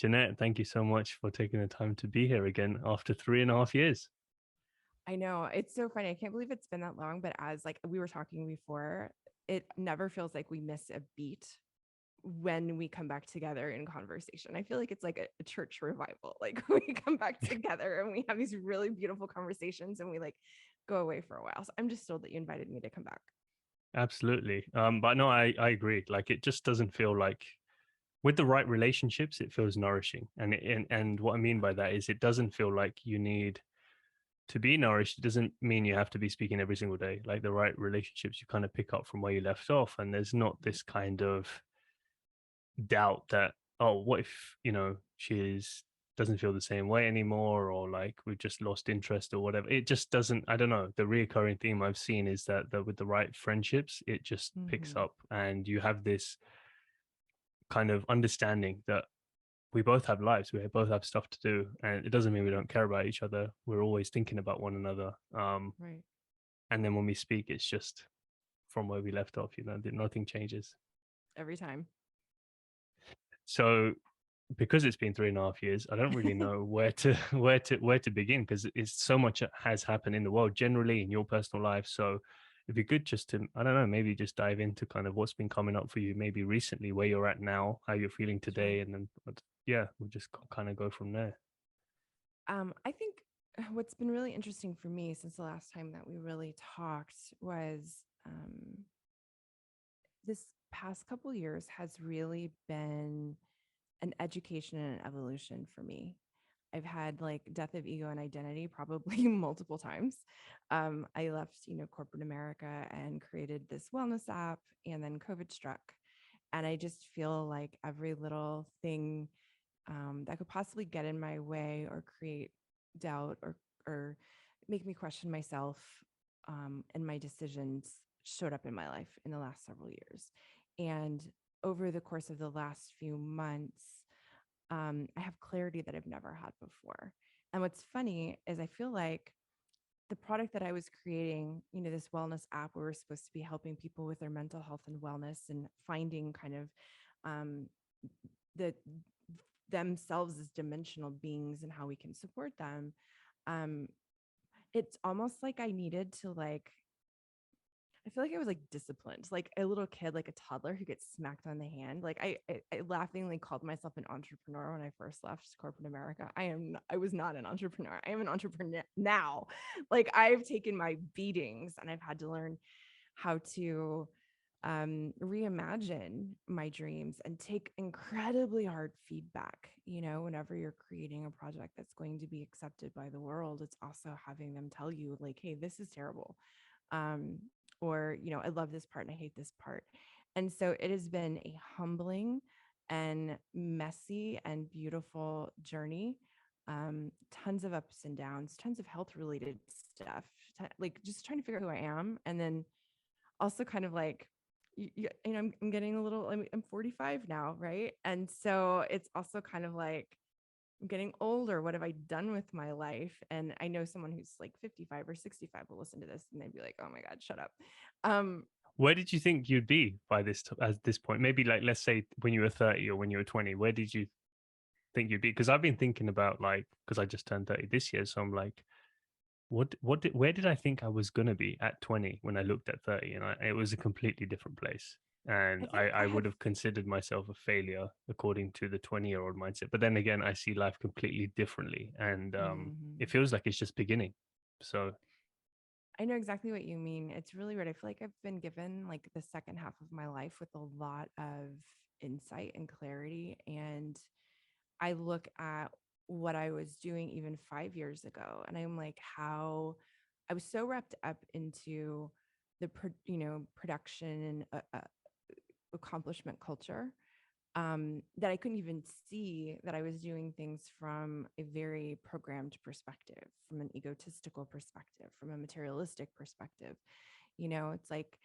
Jeanette, thank you so much for taking the time to be here again after 3.5 years. I know. It's so funny. I can't believe it's been that long, but as like we were talking before, it never feels like we miss a beat when we come back together in conversation. I feel like it's like a church revival. Like we come back together and we have these really beautiful conversations and we like go away for a while. So I'm just thrilled that you invited me to come back. Absolutely. But no, I agree. Like it just doesn't feel like with the right relationships, it feels nourishing. And what I mean by that is it doesn't feel like you need to be nourished. It doesn't mean you have to be speaking every single day. Like the right relationships, you kind of pick up from where you left off. And there's not this kind of doubt that, oh, what if, she's doesn't feel the same way anymore, or like we've just lost interest or whatever. It just doesn't, I don't know. The reoccurring theme I've seen is that with the right friendships, it just picks Mm-hmm. up and you have this kind of understanding that we both have lives, we both have stuff to do, and it doesn't mean we don't care about each other. We're always thinking about one another. Right. And then when we speak, it's just from where we left off, nothing changes. Every time. So because it's been 3.5 years, I don't really know where to begin, because it's so much has happened in the world generally in your personal life. So it'd be good just to, I don't know, maybe just dive into kind of what's been coming up for you, maybe recently, where you're at now, how you're feeling Sure. today, and then yeah, we'll just kind of go from there. I think what's been really interesting for me since the last time that we really talked was this past couple years has really been an education and an evolution for me. I've had like death of ego and identity probably multiple times. I left, corporate America and created this wellness app, and then COVID struck. And I just feel like every little thing that could possibly get in my way or create doubt or make me question myself and my decisions showed up in my life in the last several years. And over the course of the last few months, I have clarity that I've never had before. And what's funny is I feel like the product that I was creating, this wellness app where we're supposed to be helping people with their mental health and wellness and finding kind of um, the themselves as dimensional beings and how we can support them. Um, it's almost like I needed to like I feel like I was like disciplined, like a little kid, like a toddler who gets smacked on the hand. Like I laughingly called myself an entrepreneur when I first left corporate America. I was not an entrepreneur. I am an entrepreneur now. Like I've taken my beatings and I've had to learn how to reimagine my dreams and take incredibly hard feedback. Whenever you're creating a project that's going to be accepted by the world, it's also having them tell you like, hey, this is terrible. Um, or I love this part and I hate this part. And so it has been a humbling and messy and beautiful journey. Tons of ups and downs, tons of health related stuff, like just trying to figure out who I am. And then also kind of like I'm getting a little, I'm 45 now, right? And so it's also kind of like I'm getting older. What have I done with my life? And I know someone who's like 55 or 65 will listen to this and they'd be like, oh my God, shut up. Um, Where did you think you'd be by at this point? Maybe like, let's say when you were 30 or when you were 20, where did you think you'd be? Because I've been thinking about, like, because I just turned 30 this year, so I'm like, where did I think I was gonna be at 20 when I looked at 30? And it was a completely different place. I And think I I would had, have considered myself a failure according to the 20-year-old mindset. But then again, I see life completely differently. And it mhm. feels like it's just beginning. So I know exactly what you mean. It's really weird. I feel like I've been given like the second half of my life with a lot of insight and clarity. And I look at what I was doing even 5 years ago, and I'm like, how I was so wrapped up into the production and accomplishment culture that I couldn't even see that I was doing things from a very programmed perspective, from an egotistical perspective, from a materialistic perspective. It's like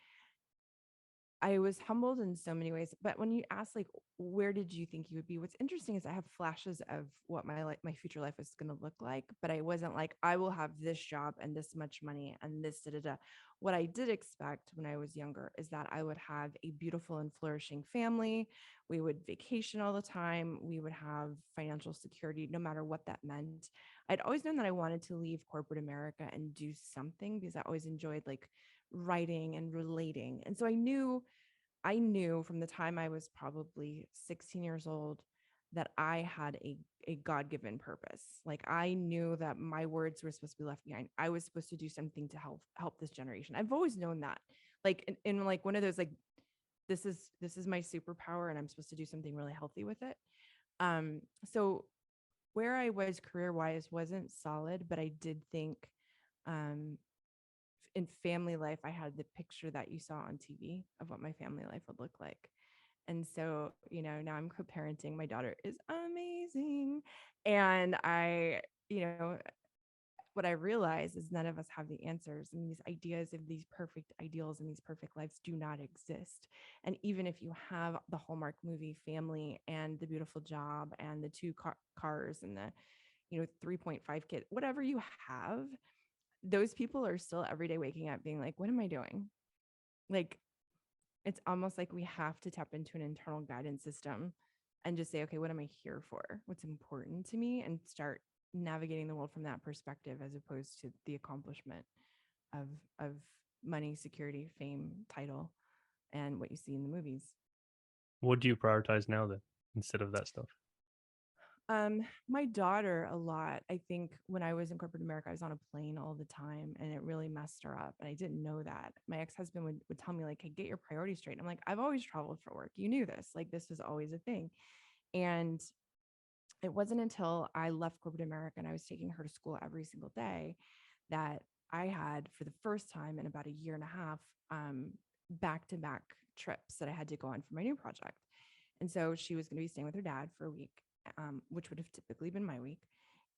I was humbled in so many ways. But when you ask, like, where did you think you would be? What's interesting is I have flashes of what my future life is going to look like, but I wasn't like, I will have this job and this much money and this da da da. What I did expect when I was younger is that I would have a beautiful and flourishing family. We would vacation all the time. We would have financial security, no matter what that meant. I'd always known that I wanted to leave corporate America and do something because I always enjoyed like writing and relating. And so I knew from the time I was probably 16 years old that I had a God-given purpose. Like I knew that my words were supposed to be left behind. I was supposed to do something to help this generation. I've always known that. Like in like one of those like this is my superpower and I'm supposed to do something really healthy with it. So where I was career-wise wasn't solid, but I did think um in family life, I had the picture that you saw on TV of what my family life would look like. And so, now I'm co parenting. My daughter is amazing. And what I realize is none of us have the answers. And these ideas of these perfect ideals and these perfect lives do not exist. And even if you have the Hallmark movie family and the beautiful job and the two cars and the, 3.5 kids, whatever you have, those people are still every day waking up being like, what am I doing? Like, it's almost like we have to tap into an internal guidance system and just say, okay, what am I here for? What's important to me? And start navigating the world from that perspective as opposed to the accomplishment of of money, security, fame, title, and what you see in the movies. What do you prioritize now then instead of that stuff? My daughter a lot. I think when I was in corporate America, I was on a plane all the time and it really messed her up. And I didn't know that. My ex-husband would tell me, like, hey, get your priorities straight. And I'm like, I've always traveled for work. You knew this. Like, this was always a thing. And it wasn't until I left corporate America and I was taking her to school every single day that I had, for the first time in about a year and a half, back-to-back trips that I had to go on for my new project. And so she was going to be staying with her dad for a week, which would have typically been my week.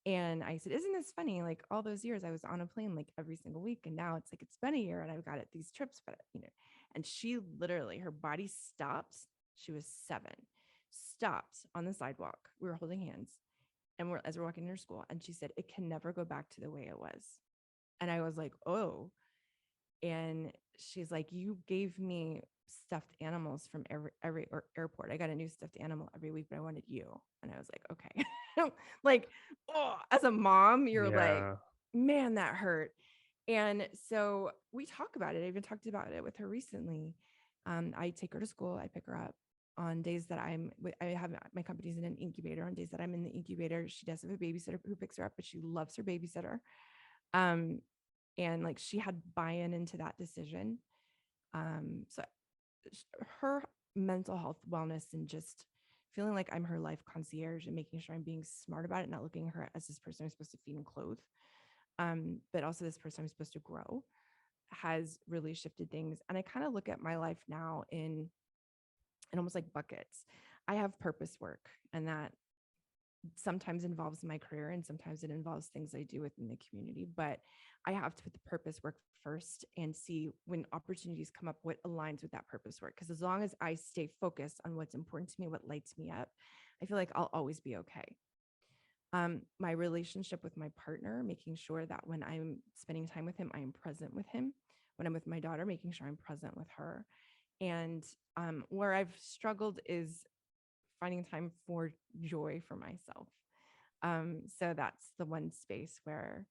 And I said, isn't this funny? Like all those years I was on a plane like every single week. And now it's like, it's been a year and I've got it these trips, but and she literally, her body stopped. She was 7, stopped on the sidewalk. We were holding hands and as we're walking to her school. And she said, it can never go back to the way it was. And I was like, oh, and she's like, you gave me stuffed animals from every airport. I got a new stuffed animal every week, but I wanted you. And I was like, okay. Like, oh, as a mom, you're like, Yeah, man, that hurt. And so we talk about it. I even talked about it with her recently. I take her to school. I pick her up on days that I have my company's in an incubator. On days that I'm in the incubator, she does have a babysitter who picks her up, but she loves her babysitter. Um, and like she had buy-in into that decision. So her mental health wellness and just feeling like I'm her life concierge and making sure I'm being smart about it, not looking at her as this person I'm supposed to feed and clothe, but also this person I'm supposed to grow, has really shifted things. And I kind of look at my life now in almost like buckets. I have purpose work, and that sometimes involves my career and sometimes it involves things I do within the community. But I have to put the purpose work first and see when opportunities come up, what aligns with that purpose work. Because as long as I stay focused on what's important to me, what lights me up, I feel like I'll always be okay. My relationship with my partner, making sure that when I'm spending time with him, I am present with him. When I'm with my daughter, making sure I'm present with her. And where I've struggled is finding time for joy for myself. So that's the one space where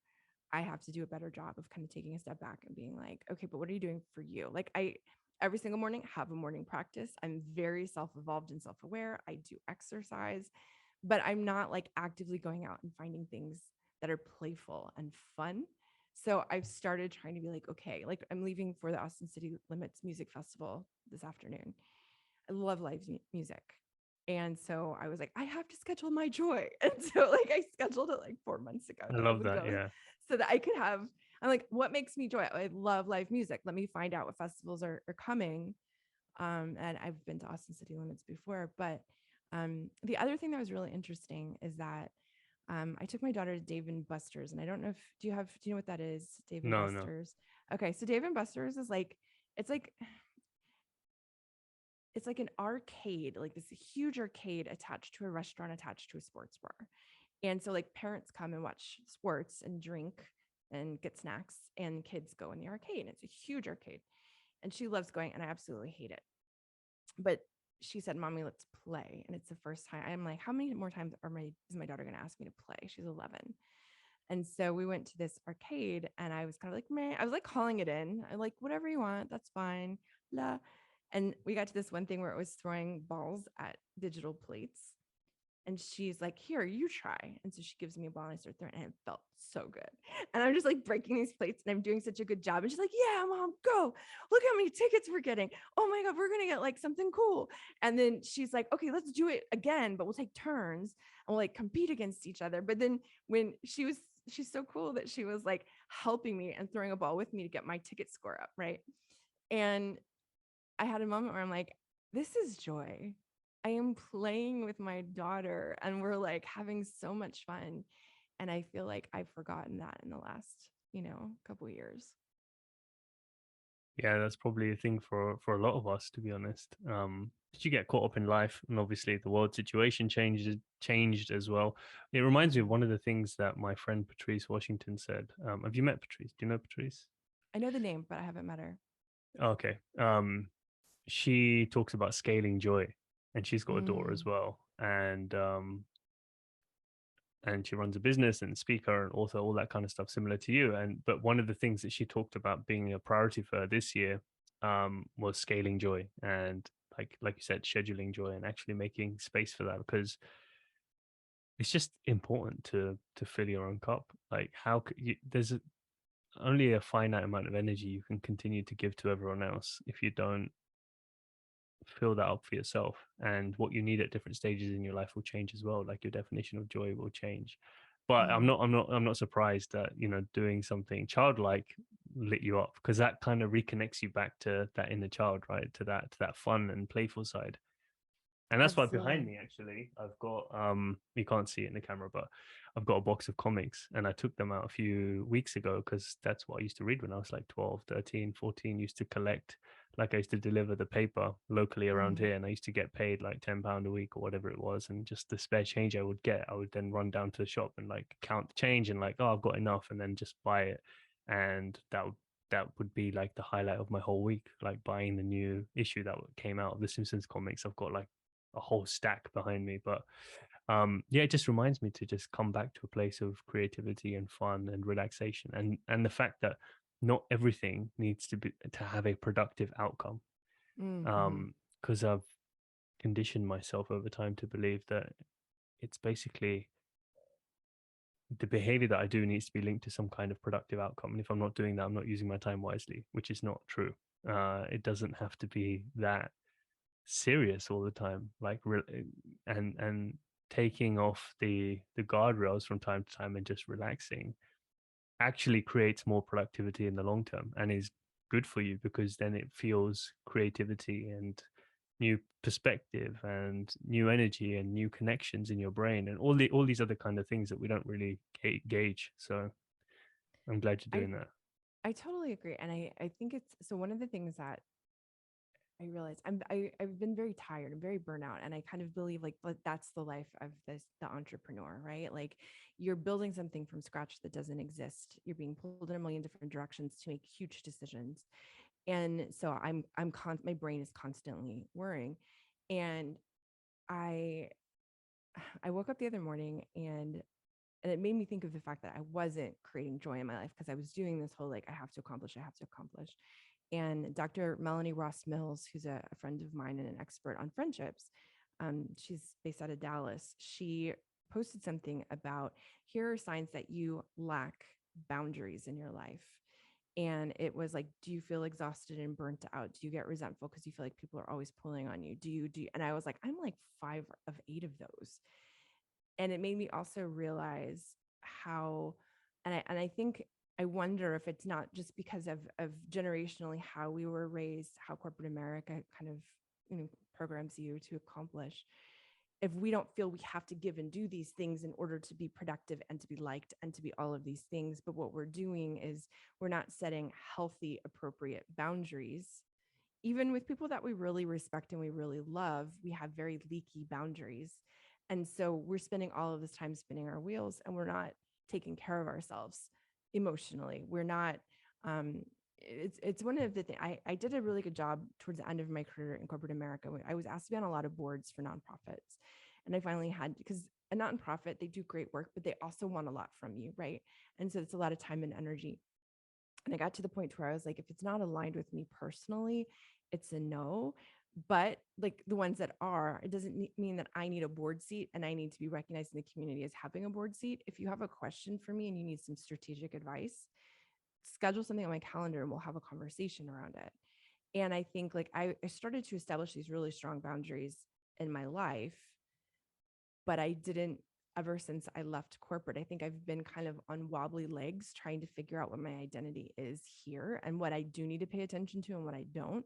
I have to do a better job of kind of taking a step back and being like, okay, but what are you doing for you? Like I every single morning have a morning practice. I'm very self-evolved and self-aware. I do exercise, but I'm not like actively going out and finding things that are playful and fun. So I've started trying to be like, okay, like I'm leaving for the Austin City Limits Music Festival this afternoon. I love live music. And so I was like, I have to schedule my joy. And so like I scheduled it like 4 months ago I that I love would that. go Yeah, so that I could have, I'm like, what makes me joy? I love live music. Let me find out what festivals are coming. And I've been to Austin City Limits before, but the other thing that was really interesting is that I took my daughter to Dave and Buster's, and I don't know if do you know what that is? Dave and no, no. Buster's. Okay, so Dave and Buster's is like it's like it's like an arcade, like this huge arcade attached to a restaurant, attached to a sports bar. And so like parents come and watch sports and drink and get snacks, and kids go in the arcade. It's a huge arcade. And she loves going, and I absolutely hate it. But she said, "Mommy, let's play." And it's the first time. I'm like, how many more times is my daughter going to ask me to play? She's 11. And so we went to this arcade, and I was kind of like, man, I was like calling it in. I like, whatever you want, that's fine. La. And we got to this one thing where it was throwing balls at digital plates. And she's like, "Here, you try." And so she gives me a ball, and I start throwing, and it felt so good. And I'm just like breaking these plates, and I'm doing such a good job. And she's like, "Yeah, Mom, go. Look how many tickets we're getting. Oh my God, we're going to get like something cool." And then she's like, "Okay, let's do it again, but we'll take turns and we'll like compete against each other." But then when she's so cool that she was like helping me and throwing a ball with me to get my ticket score up. Right. And I had a moment where I'm like, this is joy. I am playing with my daughter, and we're like having so much fun. And I feel like I've forgotten that in the last, couple of years. Yeah, that's probably a thing for a lot of us, to be honest. Did you get caught up in life, and obviously the world situation changed as well. It reminds me of Mhm. one of the things that my friend Patrice Washington said. Have you met Patrice? Do you know Patrice? I know the name, but I haven't met her. Okay. She talks about scaling joy, and she's got a daughter as Mm, well, and she runs a business and speaker and author, all that kind of stuff, similar to you. And but one of the things that she talked about being a priority for her this year was scaling joy, and like you said, scheduling joy and actually making space for that, because it's just important to fill your own cup. Like how could you, only a finite amount of energy you can continue to give to everyone else if you don't fill that up for yourself. And what you need at different stages in your life will change as well. Like your definition of joy will change. But i'm mm, not i'm not I'm not surprised that doing something childlike lit you up, because that kind of reconnects you back to that inner child, right? To that fun and playful side. And that's why behind absolutely. me, actually, I've got you can't see it in the camera, but I've got a box of comics, and I took them out a few weeks ago because that's what I used to read when I was like 12, 13, 14. Used to collect, like I used to deliver the paper locally around Mm, here, and I used to get paid like £10 a week or whatever it was. And just the spare change I would get, I would then run down to the shop and like count the change and like, oh, I've got enough, and then just buy it. And that would be like the highlight of my whole week, like buying the new issue that came out of the Simpsons comics. I've got like a whole stack behind me. But yeah, it just reminds me to just come back to a place of creativity and fun and relaxation, and the fact that not everything needs to have a productive outcome. mm, mm-hmm. Because I've conditioned myself over time to believe that it's basically the behavior that I do needs to be linked to some kind of productive outcome. And if I'm not doing that, I'm not using my time wisely, which is not true. It doesn't have to be that serious all the time, like and taking off the guardrails from time to time and just relaxing actually creates more productivity in the long term, and is good for you, because then it feels creativity and new perspective and new energy and new connections in your brain, and all these other kind of things that we don't really gauge. So I'm glad you're I doing that. I totally agree, and I think it's so. One of the things that I realize I've been very tired and very burnout, and I kind of believe like that's the life of the entrepreneur, right? Like you're building something from scratch that doesn't exist. You're being pulled in a million different directions to make huge decisions, and so my brain is constantly worrying, and I I woke up the other morning, and it made me think of the fact that I wasn't creating joy in my life because I was doing this whole like I have to accomplish. And Dr. Melanie Ross Mills, who's a friend of mine and an expert on friendships, she's based out of Dallas. She posted something about here are signs that you lack boundaries in your life. And it was like, do you feel exhausted and burnt out? Do you get resentful because you feel like people are always pulling on you? Do you? And I was like, I'm like 5 of 8 of those. And it made me also realize how, and I think I wonder if it's not just because of generationally how we were raised, how corporate America kind of programs you to accomplish. If we don't feel we have to give and do these things in order to be productive and to be liked and to be all of these things, but what we're doing is we're not setting healthy, appropriate boundaries even with people that we really respect and we really love, we have very leaky boundaries. And so we're spending all of this time spinning our wheels and we're not taking care of ourselves emotionally. We're not, it's one of the things I did a really good job towards the end of my career in corporate America. I was asked to be on a lot of boards for nonprofits. And I finally had, because a nonprofit, they do great work, but they also want a lot from you, right? And so it's a lot of time and energy. And I got to the point where I was like, if it's not aligned with me personally, it's a no. But like the ones that are, it doesn't mean that I need a board seat and I need to be recognized in the community as having a board seat. If you have a question for me and you need some strategic advice, schedule something on my calendar and we'll have a conversation around it. And I think like I started to establish these really strong boundaries in my life, but I didn't ever since I left corporate. I think I've been kind of on wobbly legs trying to figure out what my identity is here and what I do need to pay attention to and what I don't,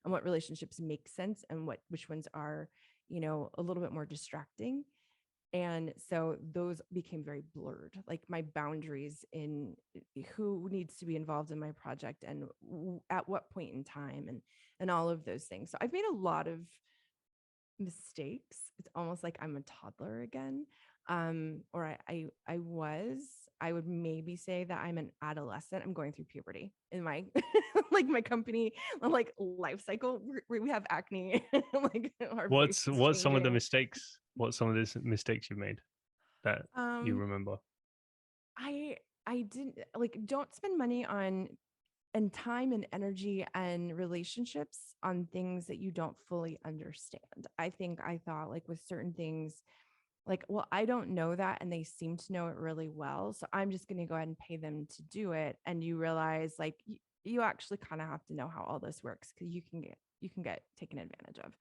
and what relationships make sense and which ones are, a little bit more distracting. And so those became very blurred, like my boundaries in who needs to be involved in my project and at what point in time, and all of those things. So I've made a lot of mistakes. It's almost like I'm a toddler again. Or I would maybe say that I'm an adolescent. I'm going through puberty in my like my company, like life cycle. We have acne, like our voice is What's some of the changing. mistakes? What's some of these mistakes you've made that you Um, remember? I I didn't like don't spend money on and time and energy and relationships on things that you don't fully understand. I think I thought like with certain things, like, well, I don't know that and they seem to know it really well. So I'm just going to go ahead and pay them to do it. And you realize like you actually kind of have to know how all this works because you can get taken advantage of.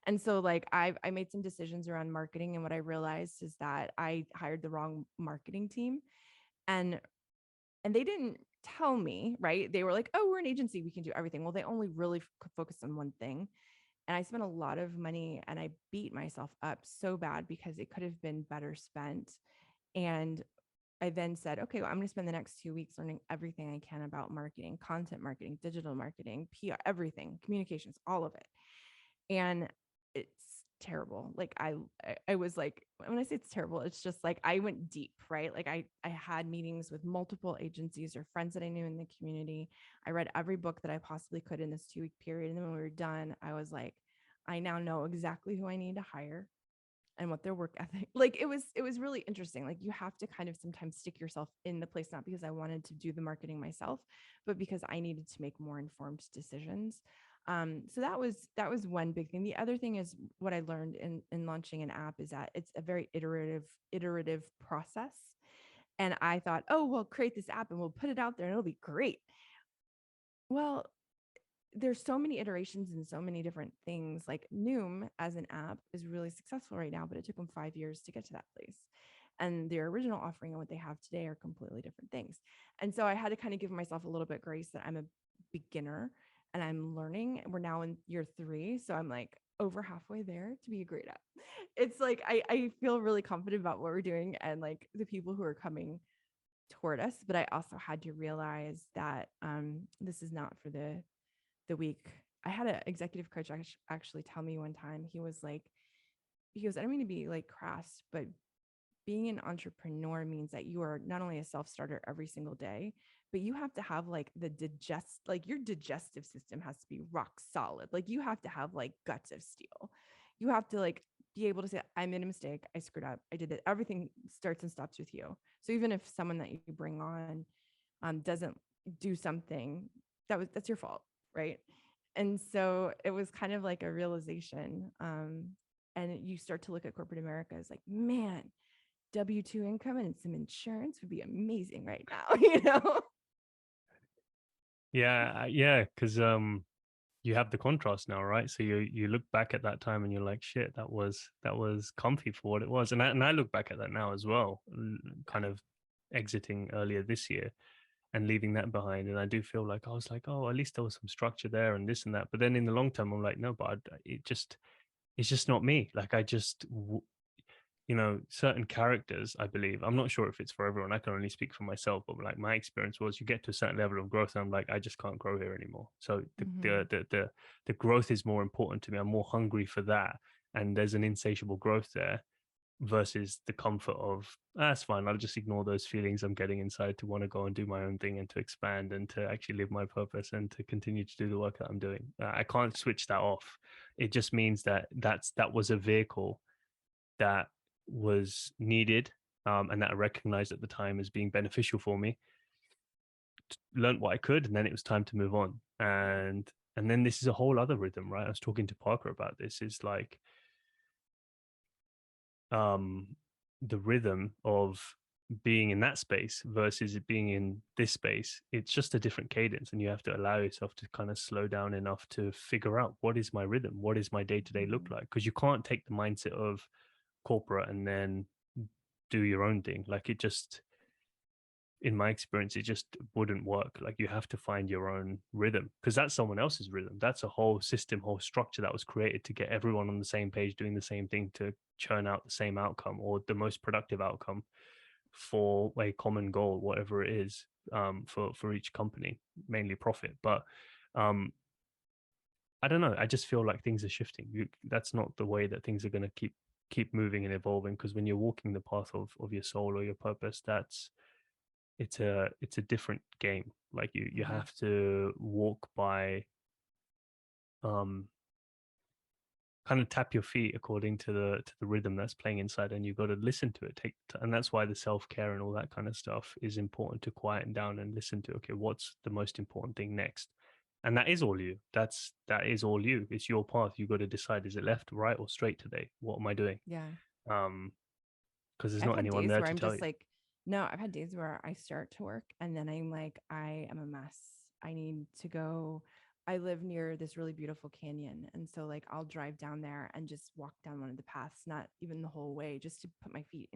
And so like I made some decisions around marketing, and what I realized is that I hired the wrong marketing team. And they didn't tell me, right? They were like, oh, we're an agency, we can do everything. Well, they only really focused on one thing. And I spent a lot of money and I beat myself up so bad because it could have been better spent. And I then said, okay, well, I'm going to spend the next 2 weeks learning everything I can about marketing, content marketing, digital marketing, PR, everything, communications, all of it. And it's terrible. Like I was like, when I say it's terrible, it's just like I went deep, right? Like I had meetings with multiple agencies or friends that I knew in the community. I read every book that I possibly could in this 2 week period. And then when we were done, I was like, I now know exactly who I need to hire and what their work ethic. Like it was really interesting. Like you have to kind of sometimes stick yourself in the place, not because I wanted to do the marketing myself, but because I needed to make more informed decisions. So that was one big thing. The other thing is what I learned in launching an app is that it's a very iterative process. And I thought, oh, we'll create this app and we'll put it out there and it'll be great. Well, there's so many iterations and so many different things. Like Noom as an app is really successful right now, but it took them 5 years to get to that place. And their original offering and what they have today are completely different things. And so I had to kind of give myself a little bit grace that I'm a beginner and I'm learning. We're now in year 3. So I'm like over halfway there to be a great app. It's like I feel really confident about what we're doing and like the people who are coming toward us. But I also had to realize that this is not for the week. I had an executive coach actually tell me one time, he goes, I don't mean to be like crass, but being an entrepreneur means that you are not only a self-starter every single day, but you have to have like like your digestive system has to be rock solid. Like you have to have like guts of steel. You have to like be able to say, I made a mistake. I screwed up. I did it. Everything starts and stops with you. So even if someone that you bring on doesn't do something, that's your fault, right? And so it was kind of like a realization. And you start to look at corporate America as like, man, W-2 income and some insurance would be amazing right now, you know? Yeah, because you have the contrast now, right? So you look back at that time and you're like, shit, that was comfy for what it was. And I look back at that now as well, kind of exiting earlier this year and leaving that behind. And I do feel like I was like, oh, at least there was some structure there and this and that. But then in the long term, I'm like, no, but it's just not me. Like certain characters, I believe, I'm not sure if it's for everyone, I can only speak for myself, but like my experience was you get to a certain level of growth and I'm like, I just can't grow here anymore. So Mm-hmm. the growth is more important to me. I'm more hungry for that. And there's an insatiable growth there versus the comfort of that's fine. I'll just ignore those feelings I'm getting inside to want to go and do my own thing and to expand and to actually live my purpose and to continue to do the work that I'm doing. I can't switch that off. It just means that that was a vehicle that was needed, and that I recognized at the time as being beneficial for me. Learned what I could, and then it was time to move on. And then this is a whole other rhythm, right? I was talking to Parker about this. It's like um, the rhythm of being in that space versus it being in this space. It's just a different cadence, and you have to allow yourself to kind of slow down enough to figure out what is my rhythm, what is my day to day look Mm-hmm. like, because you can't take the mindset of corporate and then do your own thing. Like it just, in my experience, it just wouldn't work. Like you have to find your own rhythm because that's someone else's rhythm. That's a whole system, whole structure that was created to get everyone on the same page doing the same thing to churn out the same outcome or the most productive outcome for a common goal, whatever it is, for each company, mainly profit. But um, I don't know. I just feel like things are shifting. That's not the way that things are going to keep moving and evolving. Because when you're walking the path of your soul or your purpose, it's a different game. Like you Mm-hmm. have to walk by, um kind of tap your feet according to the rhythm that's playing inside, and you've got to listen to it, and that's why the self-care and all that kind of stuff is important, to quieten down and listen to, okay, what's the most important thing next. And that is all you. That is all you. It's your path. You got to decide, is it left, right, or straight today? What am I doing? Yeah. um because there's I've not had anyone days there where to I'm tell just you. like, no, I've had days where I start to work and then I'm like, I am a mess. I need to go. I live near this really beautiful canyon. And so, like, I'll drive down there and just walk down one of the paths, not even the whole way, just to put my feet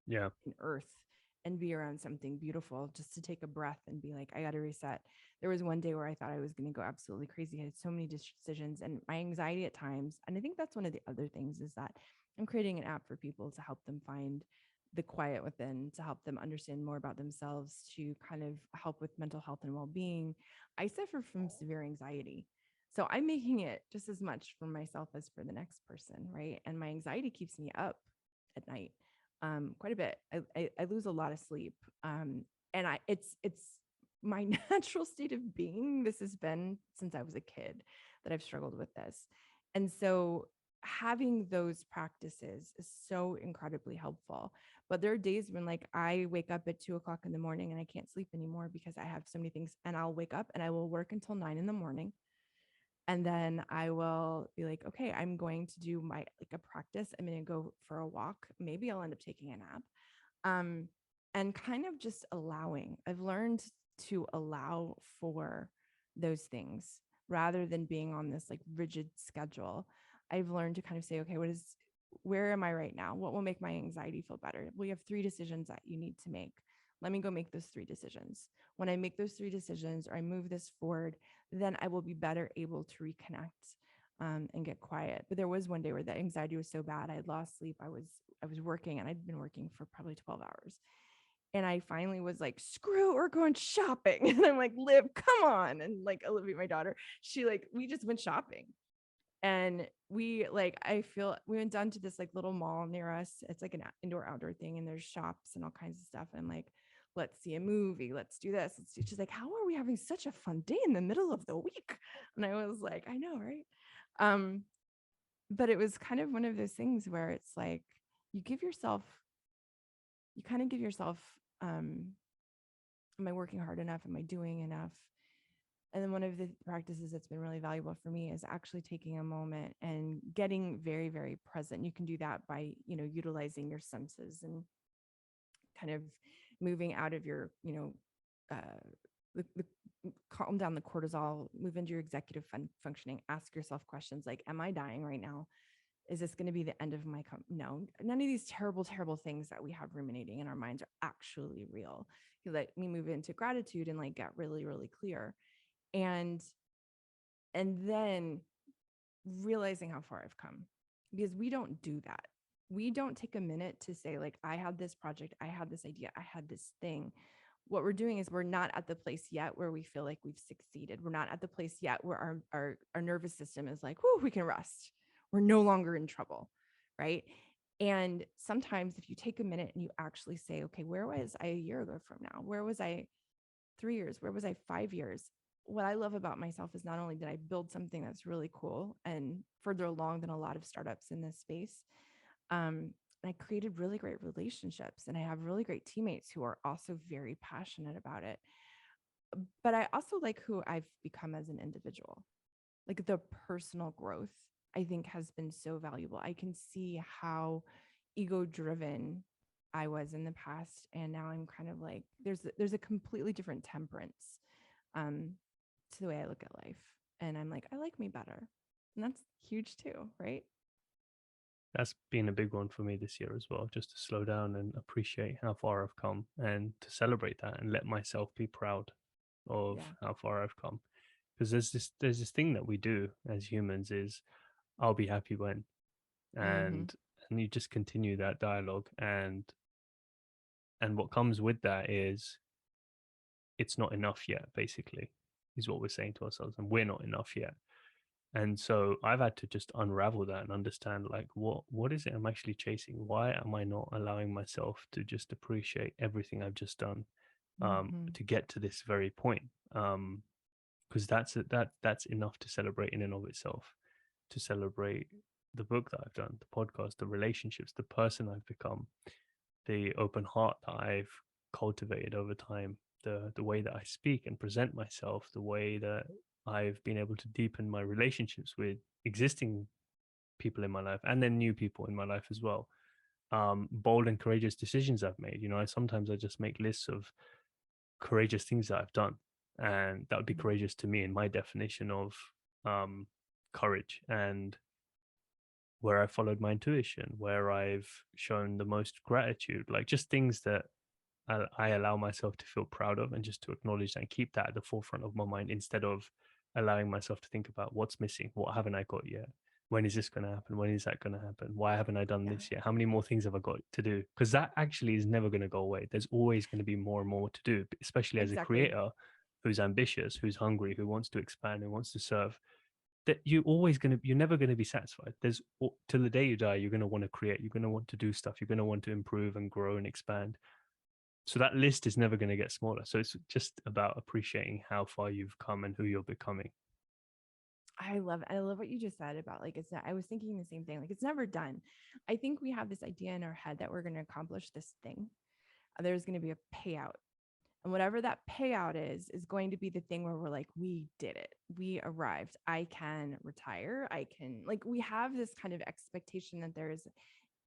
Yeah. in earth and be around something beautiful, just to take a breath and be like, I got to reset. There was one day where I thought I was going to go absolutely crazy. I had so many decisions and my anxiety at times. And I think that's one of the other things is that I'm creating an app for people to help them find the quiet within, to help them understand more about themselves, to kind of help with mental health and well-being. I suffer from severe anxiety. So I'm making it just as much for myself as for the next person, right? And my anxiety keeps me up at night, quite a bit. I lose a lot of sleep, and it's my natural state of being. This has been since I was a kid that I've struggled with this, and so having those practices is so incredibly helpful. But there are days when, like, I wake up at 2 o'clock in the morning and I can't sleep anymore because I have so many things, and I'll wake up and I will work until 9 in the morning, and then I will be like, okay, I'm going to do my like a practice. I'm going to go for a walk. Maybe I'll end up taking a nap. Um, and kind of just allowing. I've learned to allow for those things rather than being on this like rigid schedule. I've learned to kind of say, okay, where am I right now? What will make my anxiety feel better? We have 3 decisions that you need to make. Let me go make those 3 decisions. When I make those 3 decisions or I move this forward, then I will be better able to reconnect, and get quiet. But there was one day where the anxiety was so bad, I had lost sleep. I was working and I'd been working for probably 12 hours. And I finally was like, screw, we're going shopping. And I'm like, Liv, come on. And like Olivia, my daughter, we just went shopping. And I feel we went down to this like little mall near us. It's like an indoor outdoor thing, and there's shops and all kinds of stuff. And I'm like, let's see a movie. Let's do this. She's like, how are we having such a fun day in the middle of the week? And I was like, I know, right? Um, but it was kind of one of those things where it's like you give yourself, you kind of give yourself, um, am I working hard enough? Am I doing enough? And then one of the practices that's been really valuable for me is actually taking a moment and getting very, very present. You can do that by, utilizing your senses and kind of moving out of your, the calm down the cortisol, move into your executive functioning, ask yourself questions like, am I dying right now? Is this going to be the end of my no, none of these terrible, terrible things that we have ruminating in our minds are actually real. You let me move into gratitude and like get really, really clear. And then realizing how far I've come, because we don't do that. we don't take a minute to say, like, I had this project, I had this idea, I had this thing. What we're doing is we're not at the place yet where we feel like we've succeeded. We're not at the place yet where our nervous system is like, whoo, we can rest. We're no longer in trouble. Right. And sometimes if you take a minute and you actually say, okay, where was I a year ago from now? Where was I 3 years? Where was I 5 years? What I love about myself is not only did I build something that's really cool and further along than a lot of startups in this space, I created really great relationships and I have really great teammates who are also very passionate about it. But I also like who I've become as an individual. Like the personal growth, I think has been so valuable. I can see how ego driven I was in the past. And now I'm kind of like, there's a completely different temperance to the way I look at life. And I'm like, I like me better. And that's huge too, right? That's been a big one for me this year as well, just to slow down and appreciate how far I've come and to celebrate that and let myself be proud of Yeah. how far I've come. Because there's this thing that we do as humans is I'll be happy when, Mm-hmm. and you just continue that dialogue, and what comes with that is it's not enough yet, basically, is what we're saying to ourselves, and we're not enough yet. And so I've had to just unravel that and understand, like, what is it I'm actually chasing? Why am I not allowing myself to just appreciate everything I've just done, Mm-hmm. to get to this very point? Because that's enough to celebrate in and of itself, to celebrate the book that I've done, the podcast, the relationships, the person I've become, the open heart that I've cultivated over time, the way that I speak and present myself, the way that I've been able to deepen my relationships with existing people in my life and then new people in my life as well. Bold and courageous decisions I've made. Sometimes I just make lists of courageous things that I've done, and that would be courageous to me in my definition of um, courage, and where I followed my intuition, where I've shown the most gratitude, like just things that I allow myself to feel proud of and just to acknowledge and keep that at the forefront of my mind instead of allowing myself to think about what's missing, what haven't I got yet, when is this going to happen, when is that going to happen, why haven't I done Yeah, this yet, how many more things have I got to do, because that actually is never going to go away. There's always going to be more and more to do, especially as a exactly. creator who's ambitious, who's hungry, who wants to expand, who wants to serve. That you're never going to be satisfied. There's till the day you die, you're going to want to create, you're going to want to do stuff, you're going to want to improve and grow and expand. So that list is never going to get smaller. So it's just about appreciating how far you've come and who you're becoming. I love what you just said about, like, it's not, I was thinking the same thing. Like, it's never done. I think we have this idea in our head that we're going to accomplish this thing. There's going to be a payout. And whatever that payout is going to be the thing where we're like, we did it. We arrived. I can retire. I can, like, we have this kind of expectation that there's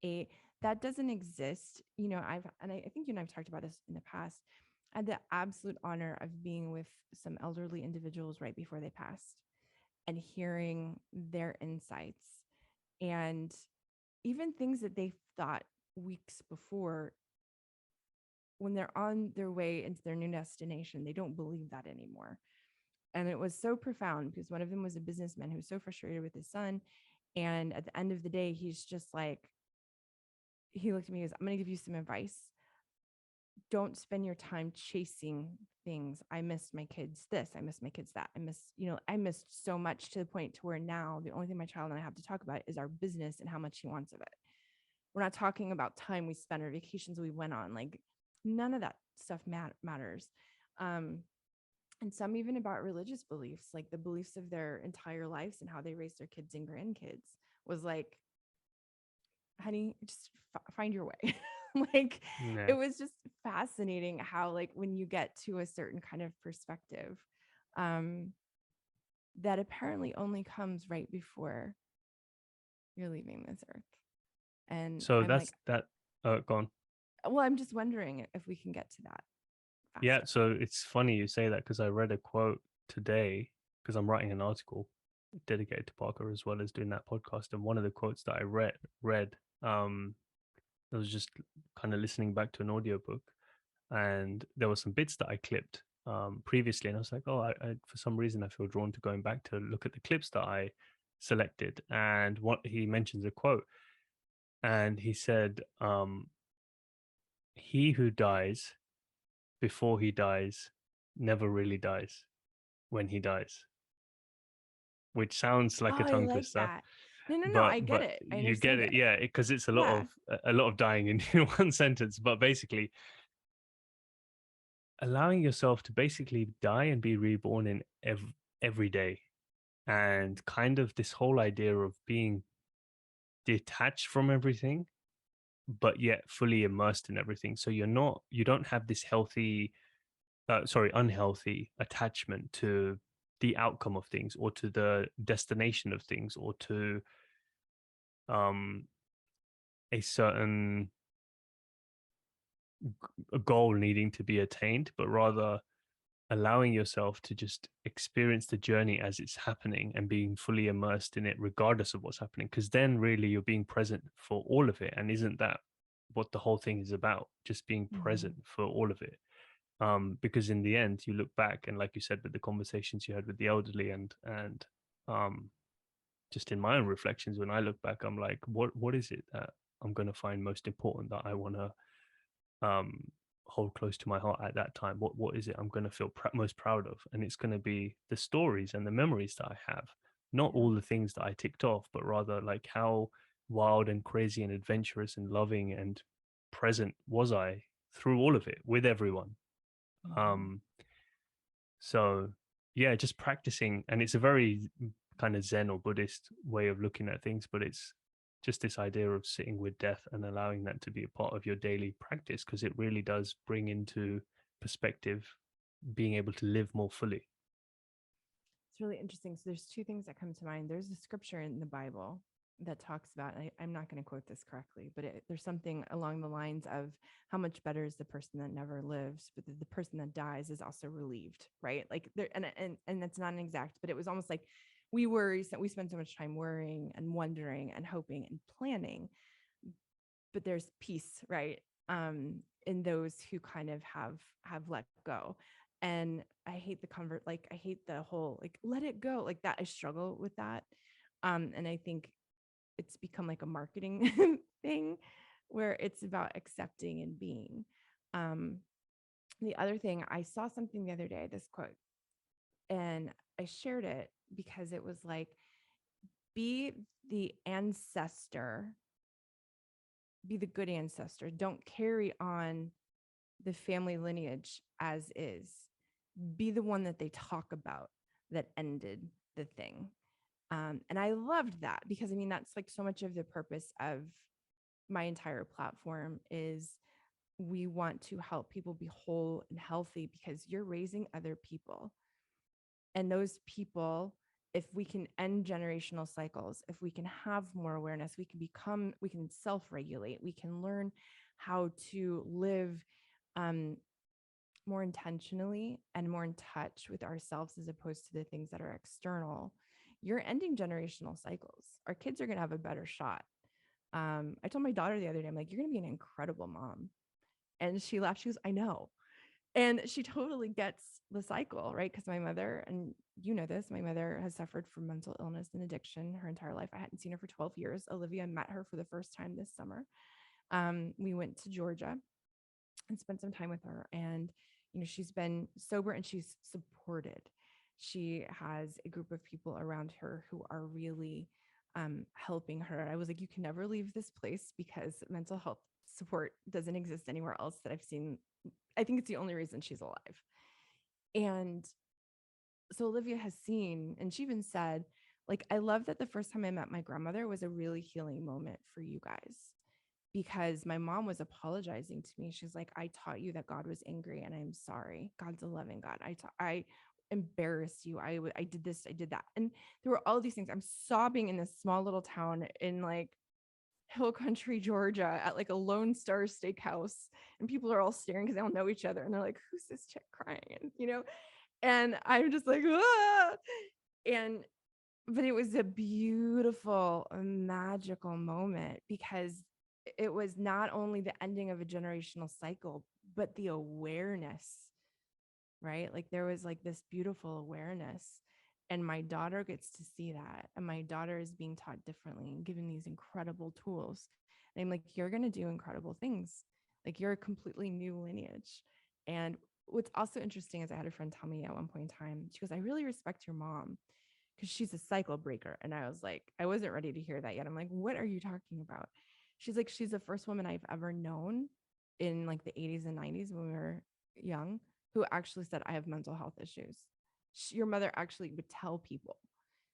a, that doesn't exist. I think you and I've talked about this in the past. I had the absolute honor of being with some elderly individuals right before they passed and hearing their insights and even things that they thought weeks before. When they're on their way into their new destination, they don't believe that anymore. And it was so profound because one of them was a businessman who was so frustrated with his son. And at the end of the day, he's just like, he looked at me and goes, I'm going to give you some advice. Don't spend your time chasing things. I missed my kids this, I missed my kids that. I missed so much to the point to where now the only thing my child and I have to talk about is our business and how much he wants of it. We're not talking about time we spent or vacations we went on. Like, none of that stuff matters. Um, and some even about religious beliefs, like the beliefs of their entire lives and how they raise their kids and grandkids was like, honey, just find your way. Like, it Yeah. was just fascinating how, like, when you get to a certain kind of perspective, um, that apparently only comes right before you're leaving this earth. And So I'm like, that's that. Gone. well, I'm just wondering if we can get to that Yeah. faster. So it's funny you say that because I read a quote today because I'm writing an article dedicated to Parker as well as doing that podcast. And one of the quotes that I read, I was just kind of listening back to an audiobook, and there were some bits that I clipped previously, and I was like, oh, I for some reason I feel drawn to going back to look at the clips that I selected. And what he mentions a quote, and he said, he who dies before he dies never really dies when he dies, which sounds Oh, like a I tongue like twister, that. No, but I get it. I you get understand it, it. yeah, because it's Yeah. a lot of dying in one sentence. But basically, allowing yourself to basically die and be reborn in every day, and kind of this whole idea of being detached from everything but yet fully immersed in everything. So you don't have this unhealthy attachment to the outcome of things, or to the destination of things, or to um a certain a goal needing to be attained, but rather allowing yourself to just experience the journey as it's happening and being fully immersed in it regardless of what's happening, because then really you're being present for all of it. And isn't that what the whole thing is about, just being present Mhm. for all of it? Because in the end you look back, and like you said, with the conversations you had with the elderly, and um just in my own reflections, when I look back, I'm like, what is it that I'm going to find most important, that I want to um hold close to my heart at that time? What is it I'm going to feel most proud of? And it's going to be the stories and the memories that I have, not Yeah. all the things that I ticked off, but rather like how wild and crazy and adventurous and loving and present was I through all of it with everyone. Mhm. um so yeah, just practicing. And it's a very kind of Zen or Buddhist way of looking at things, but it's just this idea of sitting with death and allowing that to be a part of your daily practice, because it really does bring into perspective being able to live more fully. It's really interesting. So there's two things that come to mind. There's a scripture in the Bible that talks about, I'm not going to quote this correctly, but there's something along the lines of how much better is the person that never lives, but the person that dies is also relieved, right? Like there, and that's not an exact, but it was almost like we worry, we spend so much time worrying and wondering and hoping and planning, but there's peace, right? In those who kind of have let go. And I hate the convert, like I hate the whole like let it go, like that. I struggle with that. And I think it's become like a marketing thing where it's about accepting and being. Um, the other thing, I saw something the other day, this quote, and I shared it because it was like, be the ancestor, be the good ancestor. Don't carry on the family lineage as is. Be the one that they talk about that ended the thing. And I loved that because I mean, that's like so much of the purpose of my entire platform is we want to help people be whole and healthy because you're raising other people. And those people, if we can end generational cycles, if we can have more awareness, we can self regulate, we can learn how to live um, more intentionally and more in touch with ourselves as opposed to the things that are external. You're ending generational cycles. Our kids are going to have a better shot. I told my daughter the other day, I'm like, you're going to be an incredible mom. And she laughed. She goes, I know. And she totally gets the cycle, right? Because my mother, and you know this, my mother has suffered from mental illness and addiction her entire life. I hadn't seen her for 12 years. Olivia met her for the first time this summer. We went to Georgia and spent some time with her. And, you know, she's been sober and she's supported. She has a group of people around her who are really helping her. I was like, you can never leave this place because mental health support doesn't exist anywhere else that I've seen. I think it's the only reason she's alive. And so Olivia has seen, and she even said, like, I love that the first time I met my grandmother was a really healing moment for you guys because my mom was apologizing to me. She's like, I taught you that God was angry and I'm sorry. God's a loving God. I embarrassed you. I did this, I did that. And there were all these things. I'm sobbing in this small little town in like hill country, Georgia at like a Lone Star steakhouse. And people are all staring because they don't know each other. And they're like, who's this chick crying? And, you know, and I'm just like, ah! And but it was a beautiful, magical moment because it was not only the ending of a generational cycle, but the awareness, right? Like there was like this beautiful awareness. And my daughter gets to see that. And my daughter is being taught differently and given these incredible tools. And I'm like, you're going to do incredible things. Like, you're a completely new lineage. And what's also interesting is I had a friend tell me at one point in time, she goes, I really respect your mom because she's a cycle breaker. And I was like, I wasn't ready to hear that yet. I'm like, what are you talking about? She's like, she's the first woman I've ever known in like the 80s and 90s when we were young who actually said, I have mental health issues. Your mother actually would tell people,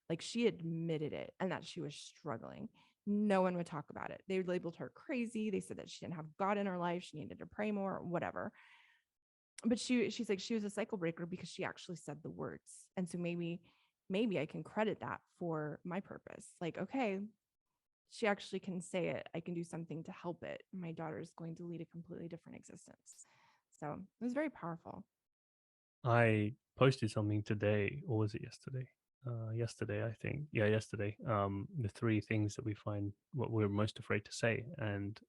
like she admitted it and that she was struggling. No one would talk about it. They labeled her crazy. They said that she didn't have God in her life. She needed to pray more, whatever. But she's like, she was a cycle breaker because she actually said the words. And so maybe I can credit that for my purpose. Like, okay, she actually can say it. I can do something to help it. My daughter is going to lead a completely different existence. So it was very powerful. I posted something today, or was it yesterday? Yesterday, I think. Yeah, yesterday. The three things that we find what we're most afraid to say, and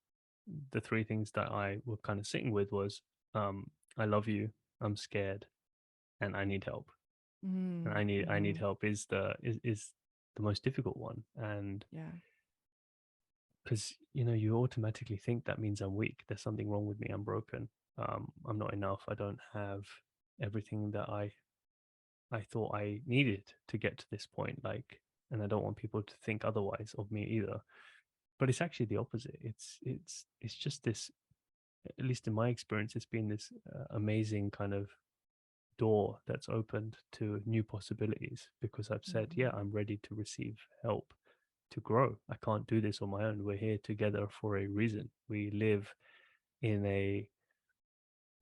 the three things that I were kind of sitting with was, I love you, I'm scared, and I need help. And I need Mm-hmm. help is the most difficult one, and Yeah. because you automatically think that means I'm weak. There's something wrong with me. I'm broken. I'm not enough. I don't have everything that I thought I needed to get to this point. Like, and I don't want people to think otherwise of me either. But it's actually the opposite. It's just this. At least in my experience, it's been this amazing kind of door that's opened to new possibilities because I've said, yeah, Mm-hmm. I'm ready to receive help to grow. I can't do this on my own. We're here together for a reason. We live in a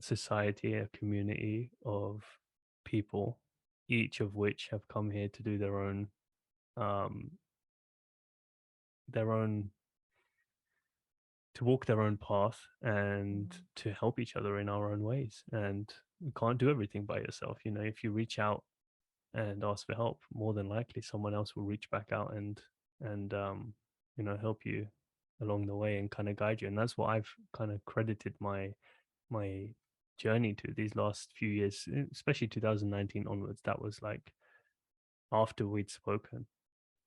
society, a community of people, each of which have come here to do um, their own, to walk their own path and Mm-hmm. to help each other in our own ways. And you can't do everything by yourself. If you reach out and ask for help, more than likely someone else will reach back out and help you along the way and kind of guide you. And that's what I've kind of credited my journey to these last few years, especially 2019 onwards. That was like after we'd spoken,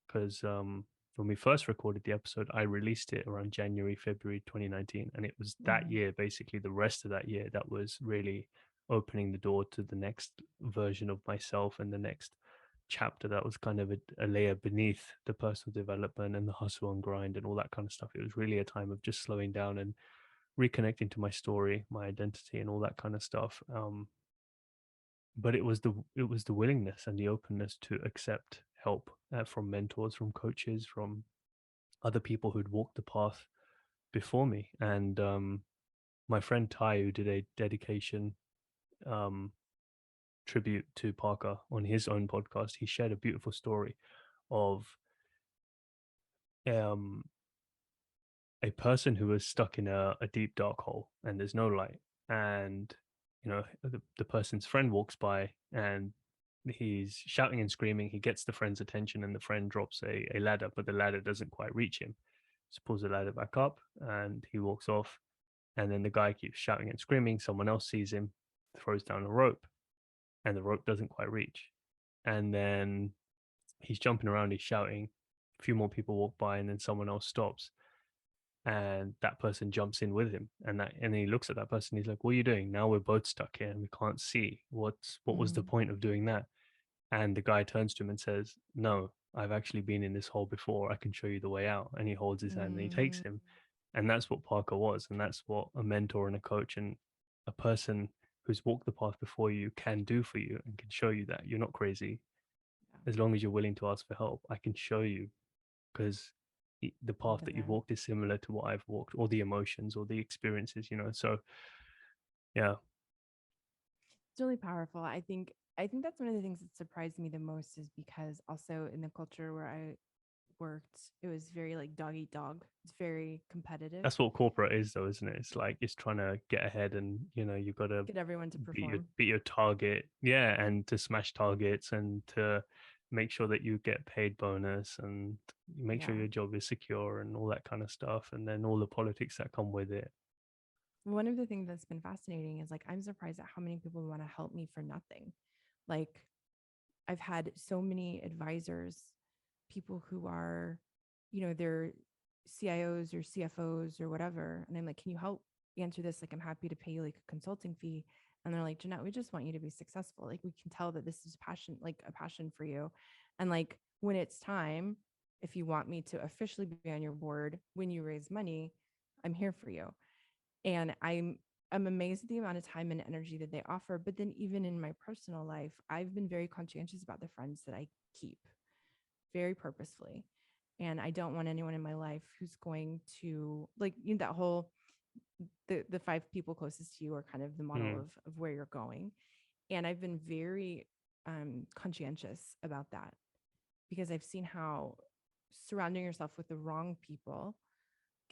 because when we first recorded the episode, I released it around January, February 2019, and it was that Mm-hmm. year, basically the rest of that year, that was really opening the door to the next version of myself and the next chapter that was kind of a layer beneath the personal development and the hustle and grind and all that kind of stuff. It was really a time of just slowing down and reconnecting to my story, my identity, and all that kind of stuff. But it was the willingness and the openness to accept help from mentors, from coaches, from other people who'd walked the path before me. And my friend Ty, who did a dedication um, tribute to Parker on his own podcast, he shared a beautiful story of um, a person who was stuck in a deep dark hole and there's no light. And the person's friend walks by and he's shouting and screaming. He gets the friend's attention and the friend drops a ladder, but the ladder doesn't quite reach him. Just pulls the ladder back up and he walks off. And then the guy keeps shouting and screaming. Someone else sees him, throws down a rope, and the rope doesn't quite reach. And then he's jumping around, he's shouting. A few more people walk by, and then someone else stops, and that person jumps in with him. And then he looks at that person. He's like, "What are you doing? Now we're both stuck here, and we can't see. What was the Mm-hmm. point of doing that?" And the guy turns to him and says, "No, I've actually been in this hole before. I can show you the way out." And he holds his hand and he takes Mm-hmm. him. And that's what Parker was. And that's what a mentor and a coach and a person who's walked the path before you can do for you and can show you that you're not crazy. Yeah. As long as you're willing to ask for help, I can show you because the I've path been that you've there. walked is similar to what I've walked, or the emotions or the experiences. So, yeah, It's really powerful. I think that's one of the things that surprised me the most is because also in the culture where I worked, it was very like dog eat dog. It's very competitive. that's what corporate is, though, isn't it? It's like it's trying to get ahead, and you got to Get everyone to beat your perform. beat your target, yeah, and to smash targets and to make sure that you get paid bonus and make sure Yeah. your job is secure and all that kind of stuff, and then all the politics that come with it. One of the things that's been fascinating is like I'm surprised at how many people want to help me for nothing. Like I've had so many advisors, people who are, they're CIOs or CFOs or whatever. And I'm like, can you help answer this? Like, I'm happy to pay you like a consulting fee. And they're like, Jeanette, we just want you to be successful. Like, we can tell that this is passion, like a passion for you. And like, when it's time, if you want me to officially be on your board, when you raise money, I'm here for you. And I'm amazed at the amount of time and energy that they offer. But then even in my personal life, I've been very conscientious about the friends that I keep very purposefully. And I don't want anyone in my life who's going to like, you know, that whole the five people closest to you are kind of the model Mm. of where you're going. And I've been very conscientious about that because I've seen how surrounding yourself with the wrong people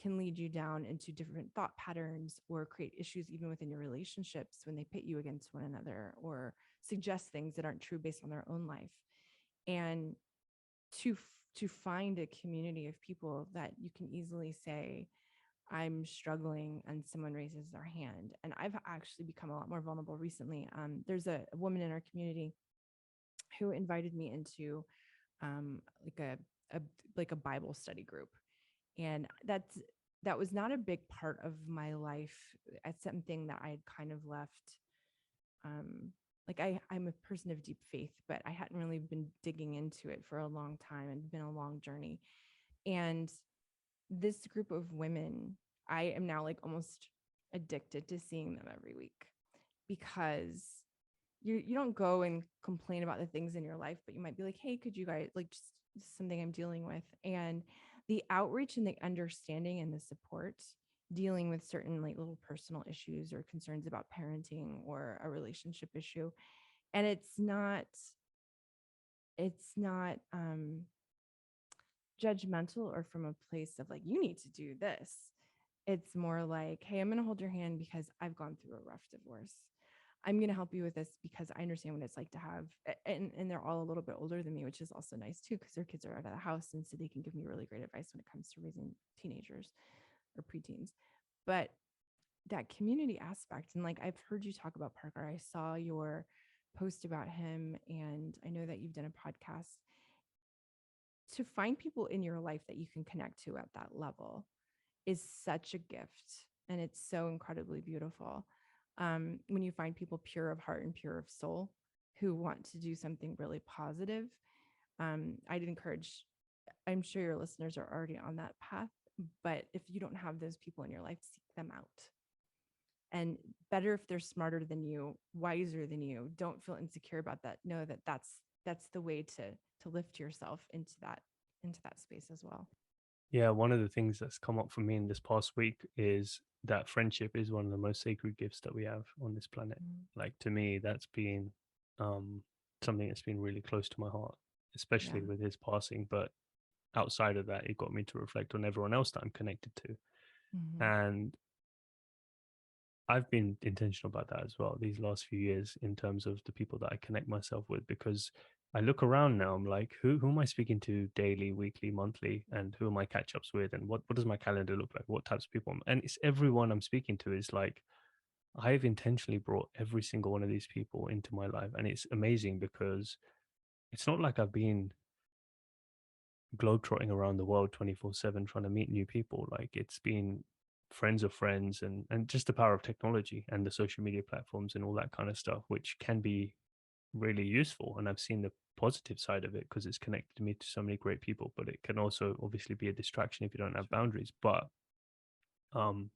can lead you down into different thought patterns or create issues even within your relationships when they pit you against one another or suggest things that aren't true based on their own life. And to to find a community of people that you can easily say, I'm struggling, and someone raises their hand. And I've actually become a lot more vulnerable recently. There's a woman in our community who invited me into like a like a Bible study group, and that was not a big part of my life. It's something that I had kind of left. Like I'm a person of deep faith, but I hadn't really been digging into it for a long time. It's been a long journey. And this group of women, I am now like almost addicted to seeing them every week because you don't go and complain about the things in your life, but you might be like, hey, could you guys like just something I'm dealing with? And the outreach and the understanding and the support dealing with certain like little personal issues or concerns about parenting or a relationship issue. And it's not judgmental or from a place of like, you need to do this. It's more like, hey, I'm going to hold your hand because I've gone through a rough divorce. I'm going to help you with this because I understand what it's like to have, and they're all a little bit older than me, which is also nice too, because their kids are out of the house. And so they can give me really great advice when it comes to raising teenagers or preteens. But that community aspect, and like, I've heard you talk about Parker. I saw your post about him, and I know that you've done a podcast. To find people in your life that you can connect to at that level is such a gift, and it's so incredibly beautiful. When you find people pure of heart and pure of soul who want to do something really positive, I'd encourage, I'm sure your listeners are already on that path, but if you don't have those people in your life, seek them out. And better if they're smarter than you, wiser than you. Don't feel insecure about that. Know that that's the way to lift yourself into that space as well. Yeah, one of the things that's come up for me in this past week is that friendship is one of the most sacred gifts that we have on this planet. Mm. Like to me, that's been um, something that's been really close to my heart, Yeah. especially with his passing. But outside of that, it got me to reflect on everyone else that I'm connected to. Mm-hmm. And I've been intentional about that as well these last few years in terms of the people that I connect myself with, because I look around now, I'm like, who am I speaking to daily, weekly, monthly, and who are my catch ups with, and what does my calendar look like? What types of people? And it's everyone I'm speaking to is like, I've intentionally brought every single one of these people into my life, and it's amazing because it's not like I've been globetrotting around the world 24/7 trying to meet new people. Like it's been friends of friends, and just the power of technology and the social media platforms and all that kind of stuff, which can be really useful. And I've seen the positive side of it because it's connected me to so many great people, but it can also obviously be a distraction if you don't have Sure. boundaries. But um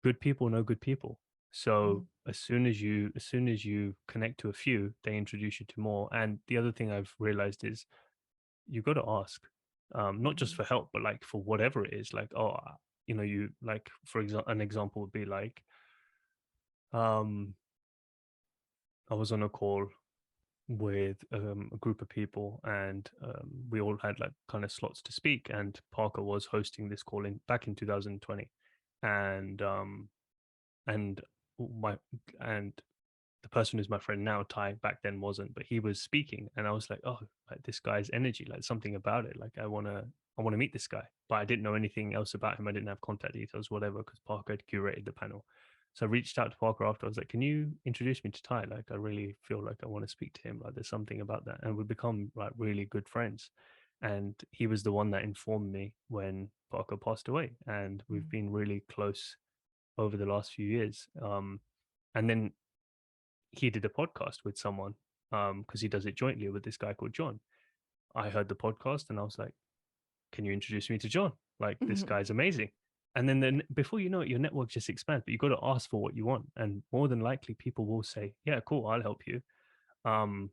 good people know good people. Mm-hmm. So as soon as you connect to a few, they introduce you to more. And the other thing I've realized is you got to ask, not just Mm-hmm. for help, but like for whatever it is. Like, oh, you like, for example, an example would be like, um, I was on a call with a group of people, and we all had like kind of slots to speak. And Parker was hosting this call in back in 2020, and and my and the person who's my friend now, Ty, back then wasn't, but he was speaking, and I was like, oh, like this guy's energy, like something about it, like I want to meet this guy, but I didn't know anything else about him. I didn't have contact details, whatever, because Parker had curated the panel. So I reached out to Parker after. I was like, can you introduce me to Ty? Like, I really feel like I want to speak to him. Like, there's something about that, and we become like really good friends. And he was the one that informed me when Parker passed away. And we've Mm. been really close over the last few years. And then he did a podcast with someone because he does it jointly with this guy called John. I heard the podcast and I was like, can you introduce me to John? Like, this guy's amazing. And then before you know it, your network just expands, but you got to ask for what you want. And more than likely, people will say, yeah, cool, I'll help you. Um,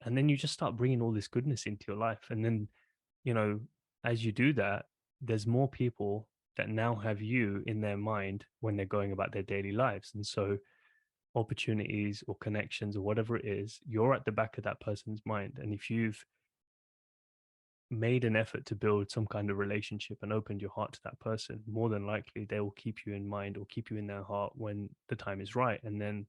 and then you just start bringing all this goodness into your life. And then, you know, as you do that, there's more people that now have you in their mind when they're going about their daily lives. And so, opportunities or connections or whatever it is, you're at the back of that person's mind. And if you've made an effort to build some kind of relationship and opened your heart to that person, more than likely they will keep you in mind or keep you in their heart when the time is right. And then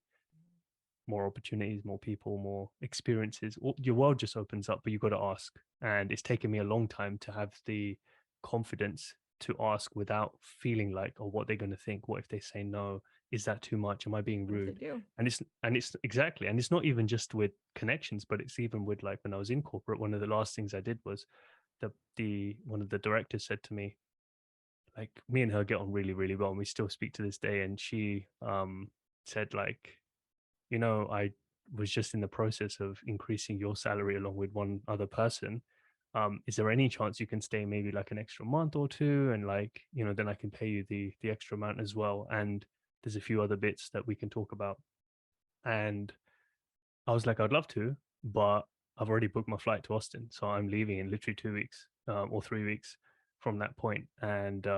more opportunities, more people, more experiences, your world just opens up, but you've got to ask. And it's taken me a long time to have the confidence to ask without feeling like, oh, what they're going to think. What if they say no? Is that too much? Am I being What if they rude? do? And it's exactly, and it's not even just with connections, but it's even with, like, when I was in corporate, one of the last things I did was the one of the directors said to me, like, me and her get on really, really well, and we still speak to this day. And she said, like, I was just in the process of increasing your salary along with one other person. Is there any chance you can stay maybe like an extra month or two, and, like, then I can pay you the extra amount as well, and there's a few other bits that we can talk about. And I was like, I'd love to, but I've already booked my flight to Austin, so I'm leaving in literally 2 weeks, or 3 weeks from that point. And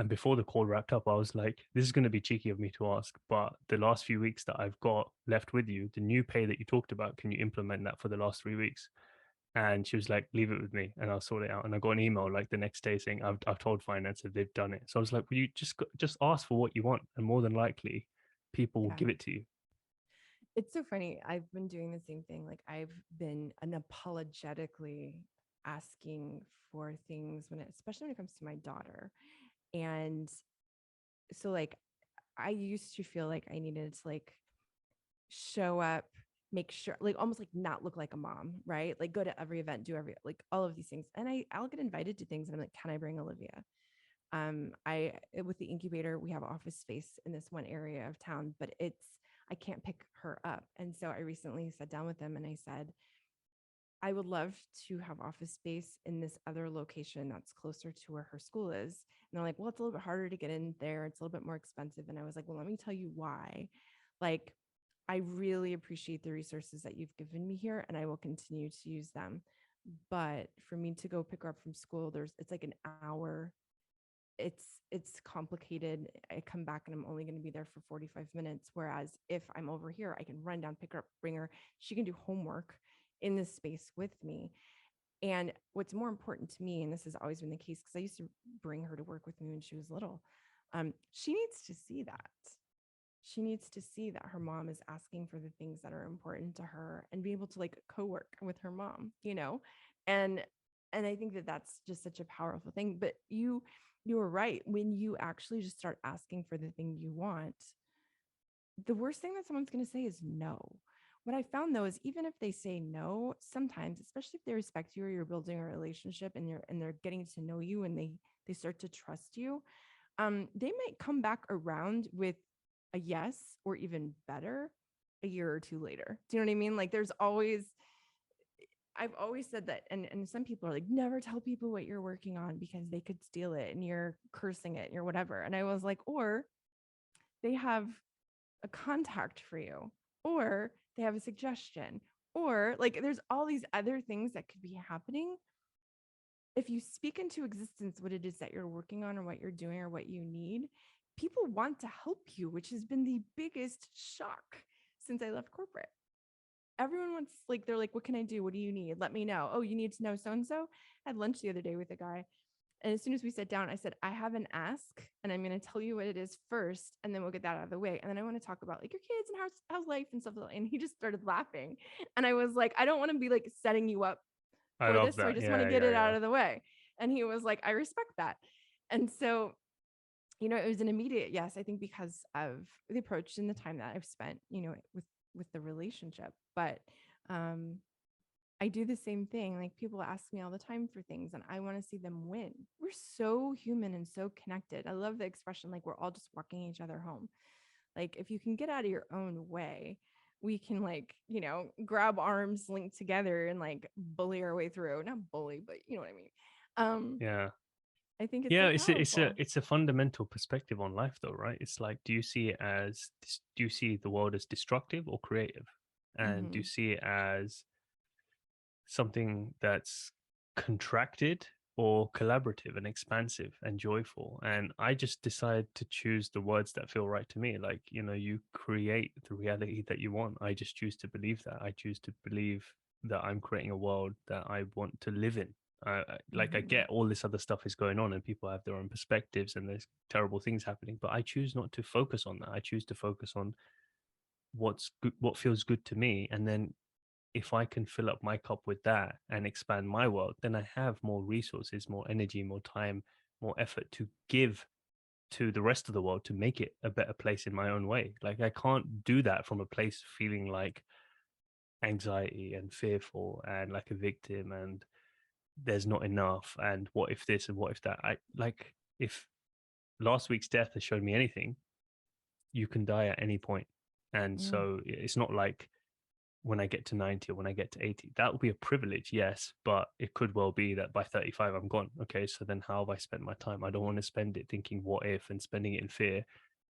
before the call wrapped up, I was like, this is going to be cheeky of me to ask, but the last few weeks that I've got left with you, the new pay that you talked about, can you implement that for the last 3 weeks? And she was like, leave it with me and I'll sort it out. And I got an email like the next day saying, I've told finance that they've done it. So I was like, well, you just ask for what you want, and more than likely people will Yeah. give it to you. It's so funny. I've been doing the same thing. Like I've been unapologetically asking for things especially when it comes to my daughter. And so like I used to feel like I needed to like show up, make sure, like almost like not look like a mom, right? Like go to every event, do every like all of these things. And I'll get invited to things and I'm like, can I bring Olivia? With the incubator, we have office space in this one area of town, but I can't pick her up. And so I recently sat down with them and I said, I would love to have office space in this other location that's closer to where her school is. And they're like, well, it's a little bit harder to get in there. It's a little bit more expensive. And I was like, well, let me tell you why. Like, I really appreciate the resources that you've given me here, and I will continue to use them. But for me to go pick her up from school, it's like an hour. It's complicated. I come back and I'm only going to be there for 45 minutes. Whereas if I'm over here, I can run down, pick her up, bring her. She can do homework in this space with me. And what's more important to me, and this has always been the case, because I used to bring her to work with me when she was little, she needs to see that. She needs to see that her mom is asking for the things that are important to her and be able to like co-work with her mom, and I think that that's just such a powerful thing. But you were right. When you actually just start asking for the thing you want, the worst thing that someone's going to say is no. What I found though is even if they say no, sometimes, especially if they respect you or you're building a relationship and they're getting to know you and they start to trust you, they might come back around with a yes or even better a year or two later. Do you know what I mean? Like I've always said that, and some people are like, never tell people what you're working on because they could steal it and you're cursing it and you're whatever. And I was like, or they have a contact for you, or they have a suggestion, or like there's all these other things that could be happening. If you speak into existence what it is that you're working on or what you're doing or what you need, people want to help you, which has been the biggest shock since I left corporate. Everyone wants, like, they're like, what can I do? What do you need? Let me know. Oh, you need to know so-and-so? I had lunch the other day with a guy. And as soon as we sat down, I said, I have an ask and I'm going to tell you what it is first. And then we'll get that out of the way. And then I want to talk about like your kids and how's life and stuff. And he just started laughing. And I was like, I don't want to be like setting you up I for love this. So I that. just want to Yeah, get yeah, it out yeah. of the way. And he was like, I respect that. And so, it was an immediate yes, I think because of the approach and the time that I've spent, with the relationship. But I do the same thing. Like people ask me all the time for things and I want to see them win. We're so human and so connected. I love the expression like we're all just walking each other home. Like if you can get out of your own way, we can like, grab arms linked together and like bully our way through. Not bully, but you know what I mean. Um, Yeah. I think it's Yeah, so it's a powerful. it's a fundamental perspective on life though, right? It's like, do you see it as do you see the world as destructive or creative? And do you Hmm. see it as something that's contracted or collaborative and expansive and joyful? And I just decide to choose the words that feel right to me. Like, you create the reality that you want. I just choose to believe that. I choose to believe that I'm creating a world that I want to live in. I Hmm. get all this other stuff is going on and people have their own perspectives and there's terrible things happening, but I choose not to focus on that. I choose to focus on what's good, what feels good to me. And then if I can fill up my cup with that and expand my world, then I have more resources, more energy, more time, more effort to give to the rest of the world to make it a better place in my own way. Like I can't do that from a place feeling like anxiety and fearful and like a victim and there's not enough and what if this and what if that. I like if last week's death has shown me anything, you can die at any point. And Mm. so it's not like when I get to 90 or when I get to 80. That will be a privilege, yes, but it could well be that by 35 I'm gone. Okay, so then how have I spent my time? I don't want to spend it thinking what if and spending it in fear.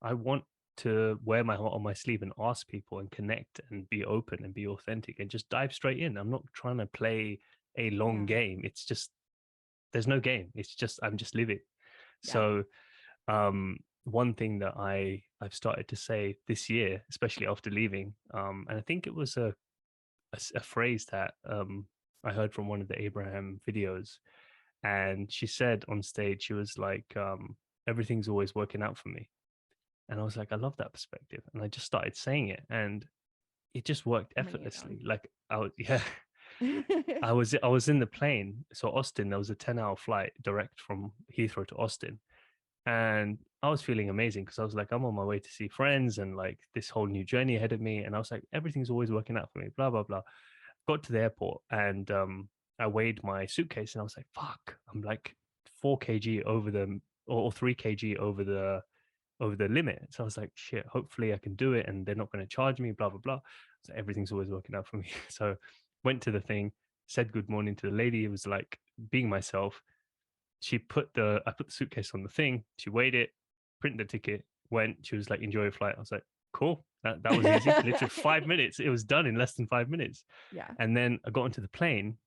I want to wear my heart on my sleeve and ask people and connect and be open and be authentic and just dive straight in. I'm not trying to play a long Yeah. game. It's just there's no game. It's just I'm just living. Yeah. So one thing that I've started to say this year, especially after leaving, and I think it was a phrase that I heard from one of the Abraham videos. And she said on stage, she was like, everything's always working out for me. And I was like, I love that perspective. And I just started saying it and it just worked I'm writing it effortlessly. down. Like yeah, I was in the plane. So Austin, there was a 10-hour flight direct from Heathrow to Austin. And I was feeling amazing because I was like, I'm on my way to see friends and like this whole new journey ahead of me. And I was like, everything's always working out for me, blah, blah, blah. Got to the airport and I weighed my suitcase and I was like, fuck, I'm like 4 kg over the or 3 kg over the limit. So I was like, shit, hopefully I can do it and they're not going to charge me, blah, blah, blah. So everything's always working out for me. So went to the thing, said good morning to the lady. It was like being myself. I put the suitcase on the thing. She weighed it, printed the ticket, went. She was like, enjoy your flight. I was like, cool. That was easy. Literally 5 minutes. It was done in less than 5 minutes. Yeah. And then I got into the plane.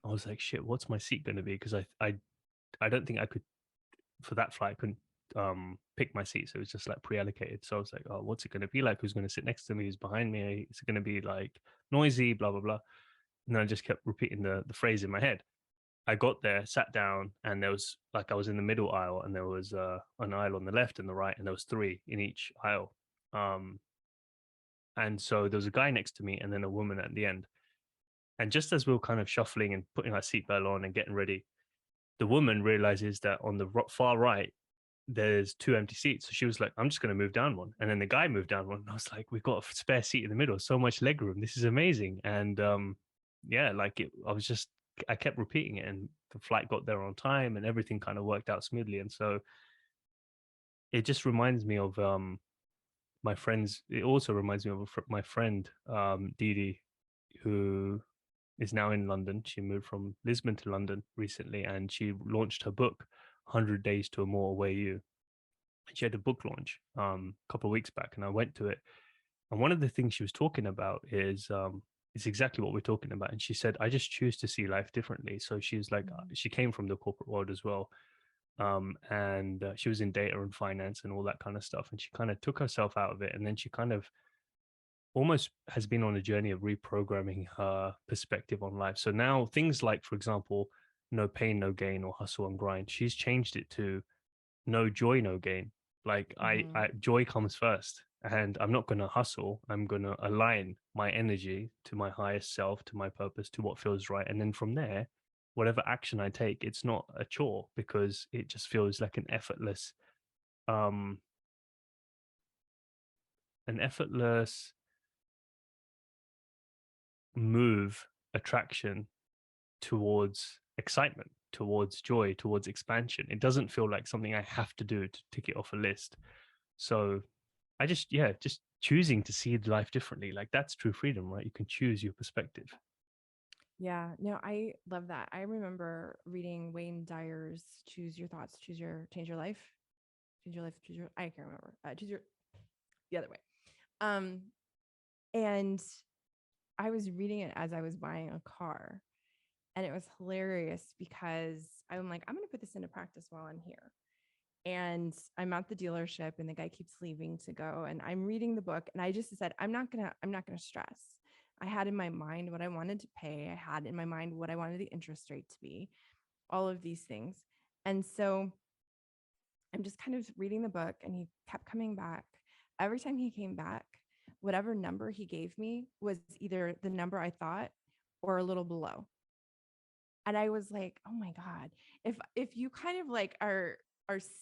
I was like, shit, what's my seat going to be? Because I don't think I could for that flight. I couldn't pick my seat, so it was just like pre-allocated. So I was like, oh, what's it going to be like? Who's going to sit next to me? Who's behind me? Is it going to be like noisy? Blah blah blah. And then I just kept repeating the phrase in my head. I got there, sat down, and there was like I was in the middle aisle, and there was an aisle on the left and the right, and there was three in each aisle. Um, and so there was a guy next to me, and then a woman at the end. And just as we were kind of shuffling and putting our seatbelt on and getting ready, the woman realizes that on the far right there's two empty seats. So she was like, I'm just going to move down one. And then the guy moved down one. And I was like, we've got a spare seat in the middle. So much leg room. This is amazing. And yeah, I kept repeating it and the flight got there on time and everything kind of worked out smoothly. And so it just reminds me of my friends. It also reminds me of my friend, Dee Dee, who is now in London. She moved from Lisbon to London recently and she launched her book, 100 Days to a More Away You. She had a book launch a couple of weeks back and I went to it. And one of the things she was talking about is exactly what we're talking about. And she said, I just choose to see life differently. So she was like, Mhm. she came from the corporate world as well. And she was in data and finance and all that kind of stuff. And she kind of took herself out of it. And then she kind of almost has been on a journey of reprogramming her perspective on life. So now things like, for example, no pain, no gain, or hustle and grind, she's changed it to no joy, no gain. Like Mhm. joy comes first, and I'm not going to hustle. I'm going to align my energy to my highest self, to my purpose, to what feels right, and then from there, whatever action I take, it's not a chore because it just feels like um, an effortless move attraction towards excitement, towards joy, towards expansion. It doesn't feel like something I have to do to tick it off a list. So I just choosing to see life differently. Like that's true freedom, right? You can choose your perspective. Yeah, no, I love that. I remember reading Wayne Dyer's Choose Your Thoughts, Change Your Life. Change Your Life, Choose Your, I can't remember. Choose Your, the other way. Um, and I was reading it as I was buying a car. And it was hilarious because I'm like, I'm going to put this into practice while I'm here. And I'm at the dealership and the guy keeps leaving to go. And I'm reading the book and I just said, I'm not gonna stress. I had in my mind what I wanted to pay. I had in my mind what I wanted the interest rate to be, all of these things. And so I'm just kind of reading the book and he kept coming back. Every time he came back, whatever number he gave me was either the number I thought or a little below. And I was like, oh my God, if you kind of like are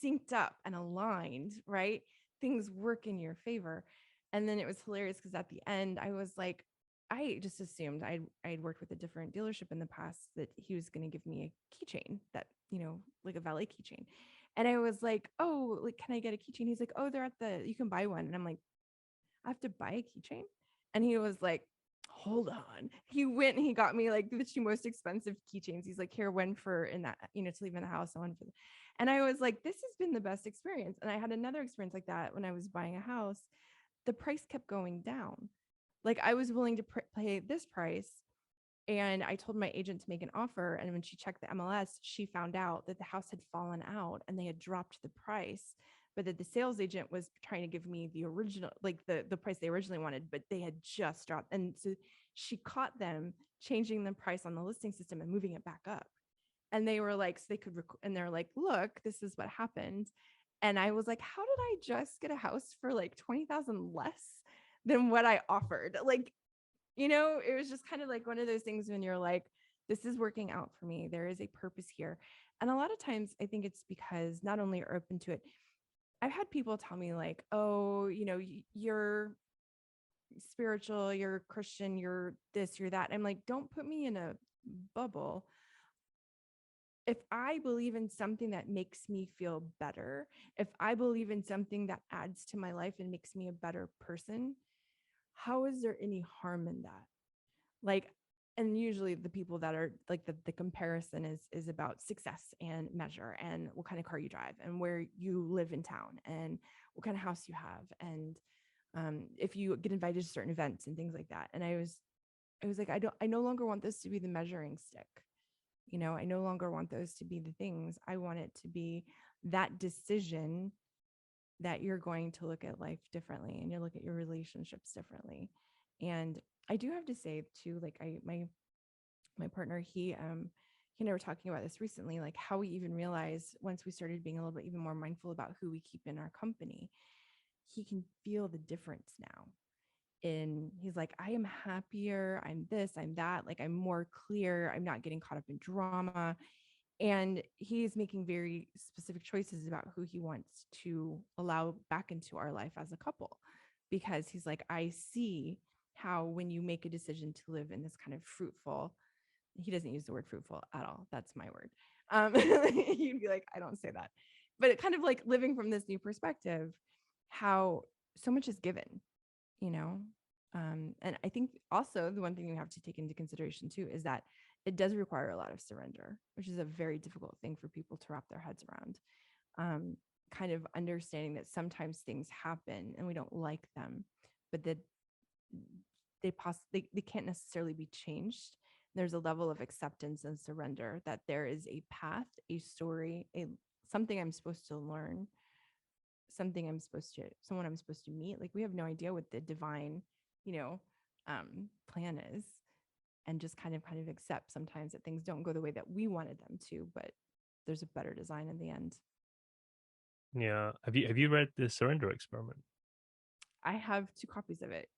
synced up and aligned, right? Things work in your favor. And then it was hilarious because at the end, I was like, I just assumed I'd worked with a different dealership in the past that he was going to give me a keychain that, like a valet keychain. And I was like, oh, like, can I get a keychain? He's like, oh, you can buy one. And I'm like, I have to buy a keychain? And he was like, hold on. He went and he got me like the two most expensive keychains. He's like, here, one for in that, to leave in the house, and one for and I was like, this has been the best experience. And I had another experience like that when I was buying a house. The price kept going down. Like I was willing to pay this price. And I told my agent to make an offer. And when she checked the MLS, she found out that the house had fallen out and they had dropped the price, but that the sales agent was trying to give me the original, like the price they originally wanted, but they had just dropped. And so she caught them changing the price on the listing system and moving it back up. And they were like, so they could, and they're like, look, this is what happened. And I was like, how did I just get a house for like 20,000 less than what I offered? Like, it was just kind of like one of those things when you're like, this is working out for me. There is a purpose here. And a lot of times I think it's because not only are open to it, I've had people tell me like, oh, you're spiritual, you're Christian, you're this, you're that. I'm like, don't put me in a bubble. If I believe in something that makes me feel better, if I believe in something that adds to my life and makes me a better person, how is there any harm in that? Like, and usually the people that are like the comparison is about success and measure and what kind of car you drive and where you live in town and what kind of house you have and if you get invited to certain events and things like that. And I was like, I no longer want this to be the measuring stick. I no longer want those to be the things. I want it to be that decision that you're going to look at life differently and you look at your relationships differently. And I do have to say too, like my partner, he and I were talking about this recently, like how we even realized once we started being a little bit even more mindful about who we keep in our company, he can feel the difference now. And he's like, I am happier, I'm this, I'm that, like I'm more clear, I'm not getting caught up in drama. And he's making very specific choices about who he wants to allow back into our life as a couple, because he's like, I see how when you make a decision to live in this kind of fruitful, he doesn't use the word fruitful at all, that's my word. You'd be like, I don't say that, but it kind of like living from this new perspective, how so much is given, you know. And I think also the one thing we have to take into consideration too is that it does require a lot of surrender, which is a very difficult thing for people to wrap their heads around. Kind of understanding that sometimes things happen and we don't like them, but that they can't necessarily be changed. There's a level of acceptance and surrender that there is a path, a story, something I'm supposed to learn, someone I'm supposed to meet. Like we have no idea what the divine, plan is, and just kind of accept sometimes that things don't go the way that we wanted them to, but there's a better design in the end. Yeah. Have you read the Surrender Experiment? I have 2 copies of it.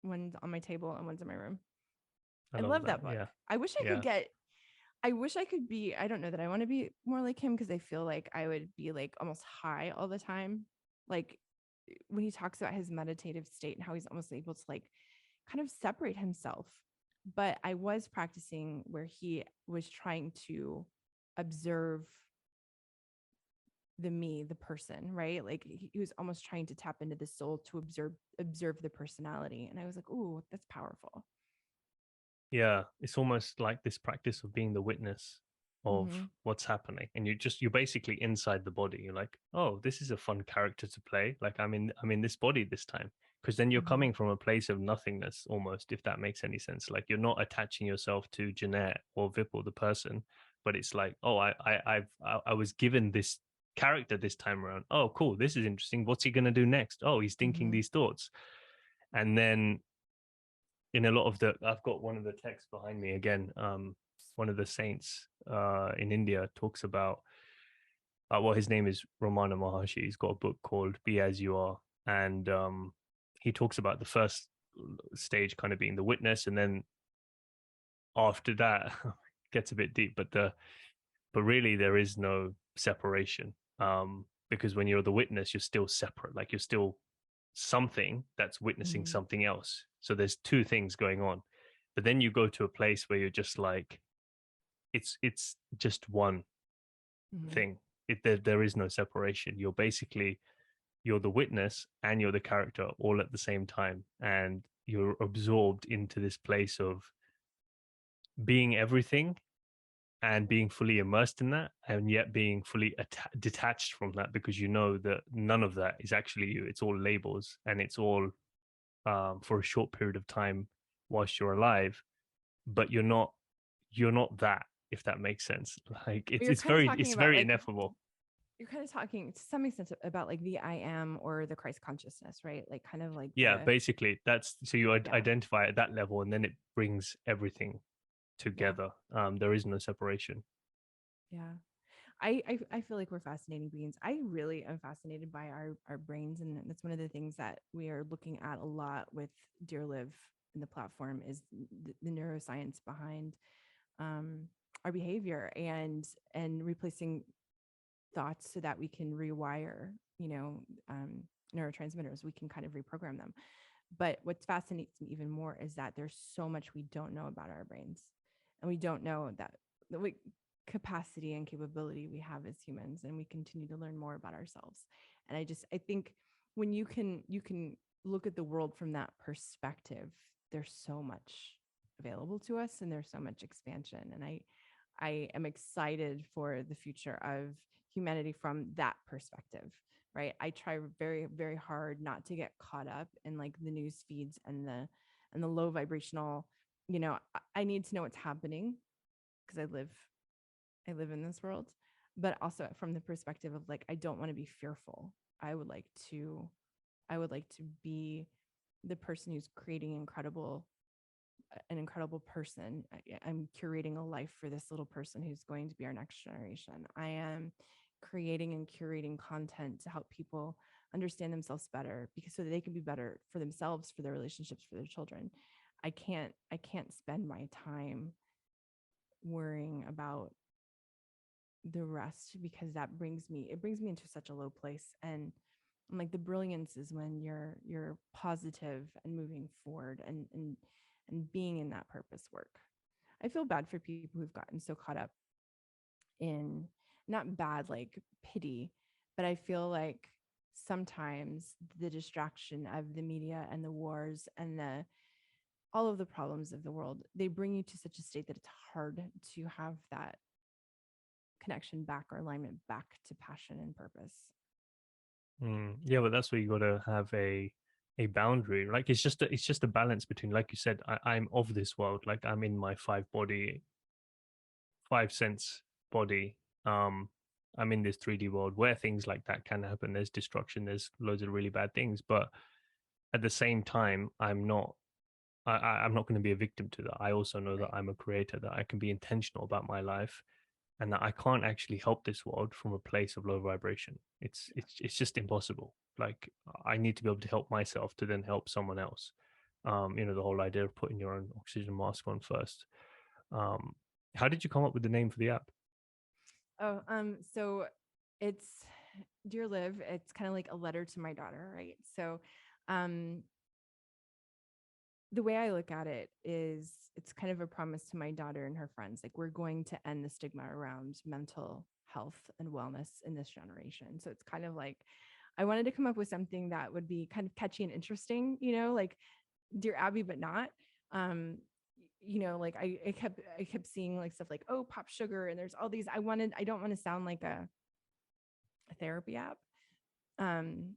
One's on my table and one's in my room. I I love love that. that book. Yeah. I wish Yeah. I wish I could be, I don't know that I want to be more like him because I feel like I would be like almost high all the time. Like when he talks about his meditative state and how he's almost able to like kind of separate himself But I was practicing where he was trying to observe the me, the person, right? Like he was almost trying to tap into the soul to observe the personality. And I was like, ooh, that's powerful. Yeah, it's almost like this practice of being the witness of Mm-hmm. what's happening, and you're basically inside the body. You're like, oh, this is a fun character to play. Like I'm in this body this time, because then you're Mm-hmm. coming from a place of nothingness almost, if that makes any sense. Like you're not attaching yourself to Jeanette or Vipul the person, but it's like, oh, I was given this character this time around. Oh, cool, this is interesting. What's he gonna do next? Oh, he's thinking Mm-hmm. these thoughts, and then in a lot of the, I've got one of the texts behind me again. One of the saints in India talks about, well, his name is Ramana Maharshi. He's got a book called Be As You Are. And he talks about the first stage kind of being the witness. And then after that, gets a bit deep, but really there is no separation. Because when you're the witness, you're still separate. Like you're still something that's witnessing Mm-hmm. something else. So there's two things going on. But then you go to a place where you're just like, it's just one Mm-hmm. thing. There is no separation. You're the witness and you're the character all at the same time, and you're absorbed into this place of being everything and being fully immersed in that, and yet being fully detached from that, because you know that none of that is actually you. It's all labels, and it's all for a short period of time whilst you're alive, but you're not that, if that makes sense. Like But it's very talking it's about very like ineffable. you're kind of talking to some extent about like the I am or the Christ consciousness, right? Like kind of like Yeah, the basically that's, so you yeah, identify at that level, and then it brings everything yeah, together. There is no separation. yeah. I feel like we're fascinating beings. I really am fascinated by our brains, and that's one of the things that we are looking at a lot with Dear Liv in the platform is the neuroscience behind um, our behavior and replacing thoughts so that we can rewire, you know, neurotransmitters. We can kind of reprogram them. But what fascinates me even more is that there's so much we don't know about our brains, and we don't know that the capacity and capability we have as humans, and we continue to learn more about ourselves. And I think when you can look at the world from that perspective, there's so much available to us, and there's so much expansion. And I am excited for the future of humanity from that perspective, right? I try very, very hard not to get caught up in like the news feeds and the low vibrational, you know, I need to know what's happening because I live in this world, but also from the perspective of like I don't want to be fearful. I would like to I would like to be the person who's creating an incredible person. I'm curating a life for this little person who's going to be our next generation. I am creating and curating content to help people understand themselves better because so that they can be better for themselves, for their relationships, for their children. I can't spend my time worrying about the rest because it brings me into such a low place. And I'm like the brilliance is when you're positive and moving forward and being in that purpose work. I feel bad for people who've gotten so caught up in not bad like pity, but I feel like sometimes the distraction of the media and the wars and the all of the problems of the world, they bring you to such a state that it's hard to have that connection back or alignment back to passion and purpose. Yeah, but that's where you got to have a boundary. Like it's just a balance between, like you said, I'm of this world. Like I'm in my five sense body. Um, I'm in this 3D world where things like that can happen. There's destruction. There's loads of really bad things, but at the same time, I'm not going to be a victim to that. I also know that Right. I'm a creator, that I can be intentional about my life, and that I can't actually help this world from a place of low vibration. It's Yeah. it's it's just impossible. Like I need to be able to help myself to then help someone else. The whole idea of putting your own oxygen mask on first. Um, how did you come up with the name for the app? So it's Dear Liv, it's kind of like a letter to my daughter, right? So um the way I look at it is it's kind of a promise to my daughter and her friends. Like, we're going to end the stigma around mental health and wellness in this generation. So it's kind of like I wanted to come up with something that would be kind of catchy and interesting, like Dear Abby, but not. Um, like I kept seeing like stuff like, oh, pop sugar, and there's all these. I don't want to sound like a therapy app. Um,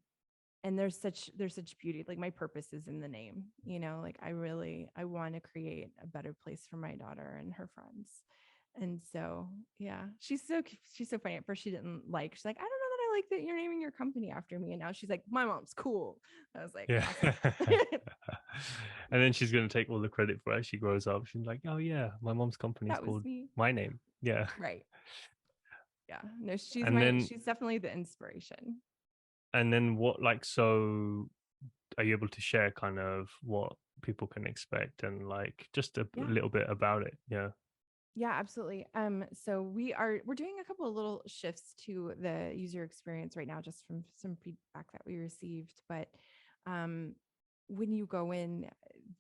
and there's such beauty. Like, my purpose is in the name, like I want to create a better place for my daughter and her friends. And so, yeah, she's so funny. At first, she's like, I don't know that I like that you're naming your company after me. And now she's like, my mom's cool. I was like, Yeah. awesome. And then she's going to take all the credit for it as she grows up. She's like, oh yeah, my mom's company is That was called me. my name. Yeah. Right. Yeah. No, And then she's definitely the inspiration. what, like, so are you able to share kind of what people can expect and like just a Yeah. little bit about it? Yeah. Yeah, absolutely. So we're doing a couple of little shifts to the user experience right now, just from some feedback that we received. But um, when you go in,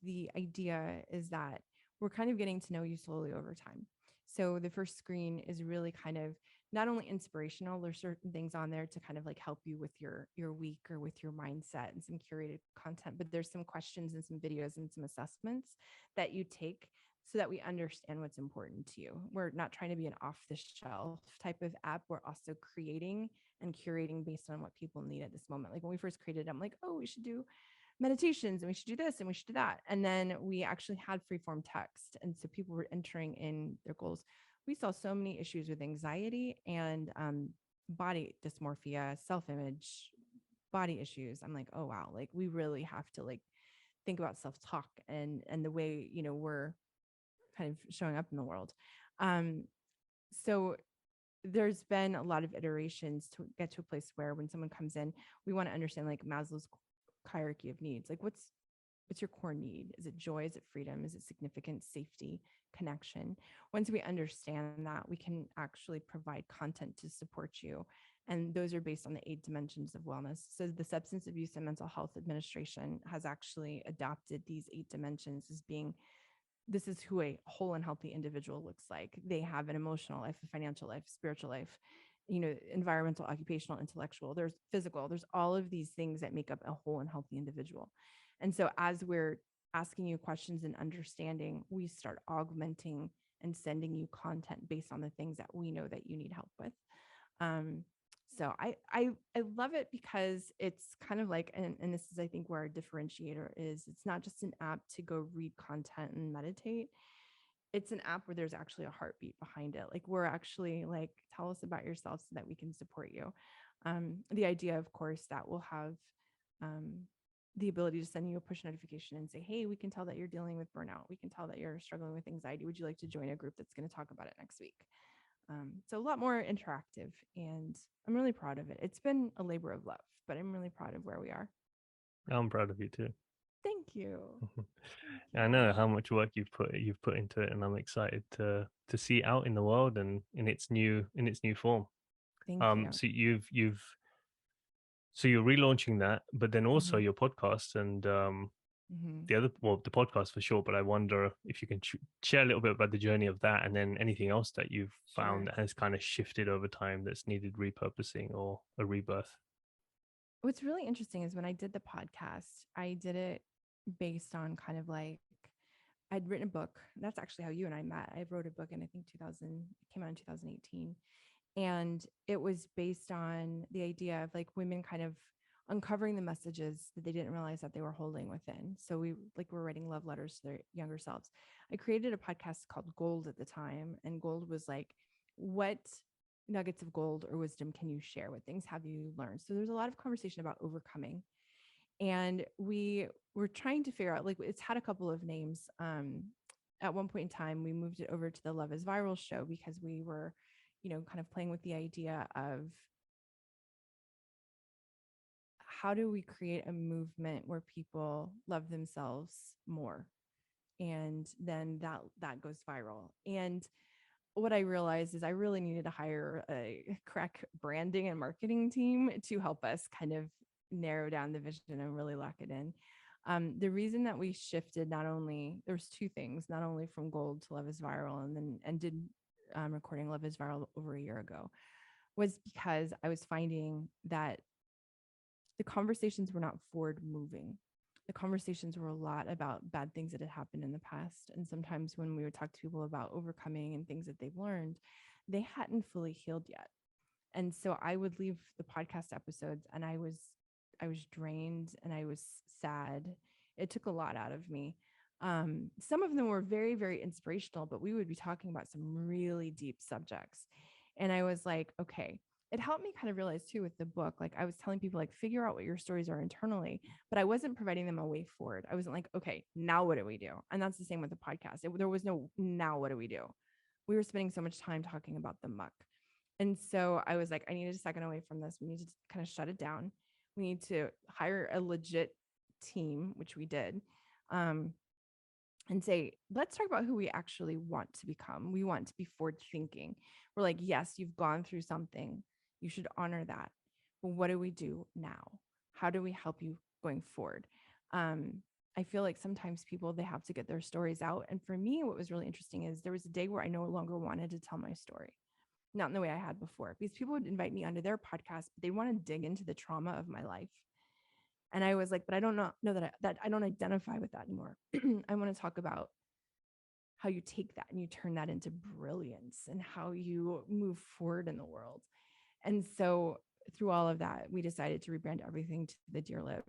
the idea is that we're kind of getting to know you slowly over time. So the first screen is really kind of not only inspirational, there's certain things on there to kind of like help you with your week or with your mindset and some curated content, but there's some questions and some videos and some assessments that you take so that we understand what's important to you. We're not trying to be an off the shelf type of app. We're also creating and curating based on what people need at this moment. Like when we first created it, I'm like, oh, we should do meditations and we should do this and we should do that. And then we actually had free form text. And so people were entering in their goals. We saw so many issues with anxiety and body dysmorphia, self-image, body issues. I'm like, oh wow, like we really have to like think about self-talk and the way, we're kind of showing up in the world. Um, so there's been a lot of iterations to get to a place where when someone comes in, we want to understand like Maslow's hierarchy of needs. Like what's your core need? Is it joy? Is it freedom? Is it significance, safety, connection? Once we understand that, we can actually provide content to support you. And those are based on the 8 dimensions of wellness. So the Substance Abuse and Mental Health Administration has actually adopted these 8 dimensions as being this is who a whole and healthy individual looks like. They have an emotional life, a financial life, spiritual life, environmental, occupational, intellectual, there's physical, there's all of these things that make up a whole and healthy individual. And so as we're asking you questions and understanding, we start augmenting and sending you content based on the things that we know that you need help with. Um, so I love it because it's kind of like, and this is I think where our differentiator is. It's not just an app to go read content and meditate. It's an app where there's actually a heartbeat behind it. Like we're actually like, tell us about yourself so that we can support you. The idea, of course, that we'll have um, the ability to send you a push notification and say, hey, we can tell that you're dealing with burnout. We can tell that you're struggling with anxiety. Would you like to join a group that's going to talk about it next week? So a lot more interactive, and I'm really proud of it. It's been a labor of love, but I'm really proud of where we are. I'm proud of you too. Thank you. Thank I you. know how much work you've put into it, and I'm excited to see it out in the world and in its new form. Thank you. So you're relaunching that, but then also Mm-hmm. your podcast and Mm-hmm. the podcast for sure. But I wonder if you can share a little bit about the journey of that, and then anything else that you've found Sure. that has kind of shifted over time that's needed repurposing or a rebirth. What's really interesting is when I did the podcast, I did it based on kind of like I'd written a book. That's actually how you and I met. I wrote a book in I think 2000, it came out in 2018. And it was based on the idea of like women kind of uncovering the messages that they didn't realize that they were holding within. So we like were writing love letters to their younger selves. I created a podcast called Gold at the time, and Gold was like, what nuggets of gold or wisdom can you share? What things have you learned? So there's a lot of conversation about overcoming. And we were trying to figure out, like, it's had a couple of names. At one point in time, we moved it over to the Love is Viral show because we were, kind of playing with the idea of how do we create a movement where people love themselves more, and then that goes viral. And what I realized is I really needed to hire a crack branding and marketing team to help us kind of narrow down the vision and really lock it in. The reason that we shifted, not only there's two things, not only from gold to Love is Viral, and did recording Love is Viral over a year ago, was because I was finding that the conversations were not forward moving. The conversations were a lot about bad things that had happened in the past. And sometimes when we would talk to people about overcoming and things that they've learned, they hadn't fully healed yet. And so I would leave the podcast episodes and I was drained and I was sad. It took a lot out of me. Some of them were very, very inspirational, but we would be talking about some really deep subjects. And I was like, okay, it helped me kind of realize too with the book, like I was telling people, like, figure out what your stories are internally, but I wasn't providing them a way forward. I wasn't like, okay, now what do we do? And that's the same with the podcast. There was no, now what do we do? We were spending so much time talking about the muck. And so I was like, I need a second away from this. We need to kind of shut it down. We need to hire a legit team, which we did, and say, let's talk about who we actually want to become. We want to be forward thinking. We're like, yes, you've gone through something. You should honor that. But what do we do now? How do we help you going forward? I feel like sometimes people, they have to get their stories out. And for me, what was really interesting is there was a day where I no longer wanted to tell my story, not in the way I had before, because people would invite me onto their podcast, but they want to dig into the trauma of my life. And I was like, but I don't know that I don't identify with that anymore. I want to talk about how you take that and you turn that into brilliance and how you move forward in the world. And so through all of that, we decided to rebrand everything to the Dear Liv,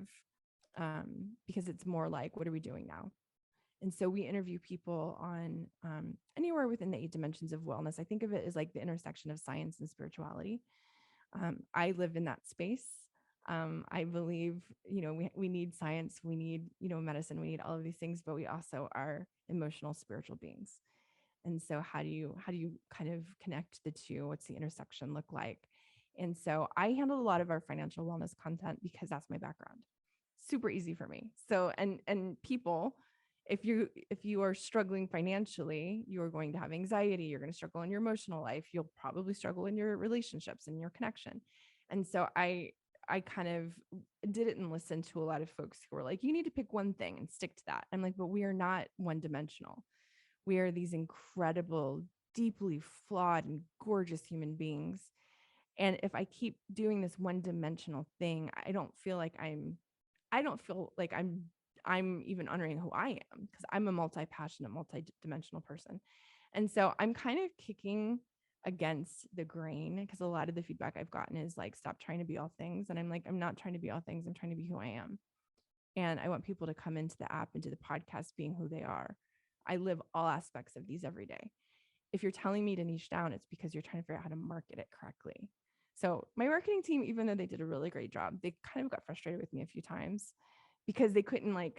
because it's more like, what are we doing now? And so we interview people on anywhere within the 8 dimensions of wellness. I think of it as like the intersection of science and spirituality. I live in that space. I believe, we need science, we need, medicine, we need all of these things, but we also are emotional, spiritual beings. And so how do you kind of connect the two? What's the intersection look like? And so I handle a lot of our financial wellness content because that's my background. Super easy for me. So, and people, if you are struggling financially, you're going to have anxiety, you're going to struggle in your emotional life, you'll probably struggle in your relationships and your connection. And so I kind of didn't listen to a lot of folks who were like, you need to pick one thing and stick to that. I'm like, but we are not one dimensional. We are these incredible, deeply flawed and gorgeous human beings. And if I keep doing this one dimensional thing, I don't feel like I'm even honoring who I am, because I'm a multi-passionate, multi-dimensional person. And so I'm kind of kicking against the grain, because a lot of the feedback I've gotten is like, stop trying to be all things. And I'm like, I'm not trying to be all things. I'm trying to be who I am. And I want people to come into the app, into the podcast, being who they are. I live all aspects of these every day. If you're telling me to niche down, it's because you're trying to figure out how to market it correctly. So my marketing team, even though they did a really great job, they kind of got frustrated with me a few times because they couldn't and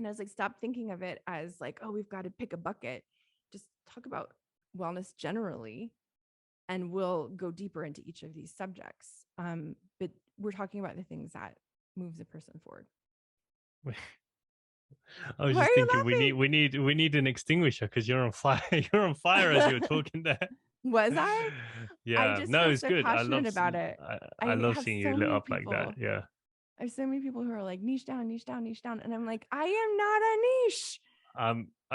I was like, stop thinking of it as like, oh, we've got to pick a bucket. Just talk about wellness generally, and we'll go deeper into each of these subjects. But we're talking about the things that moves a person forward. I was Why just are you thinking laughing? we need an extinguisher because you're on fire. You're on fire as you were talking there. Was I? I Yeah, just no, feel it's so good. passionate about it. I I love have seeing you so lit many up like that. people. Yeah. I have so many people who are like, niche down, niche down, niche down. And I'm like, I am not a niche.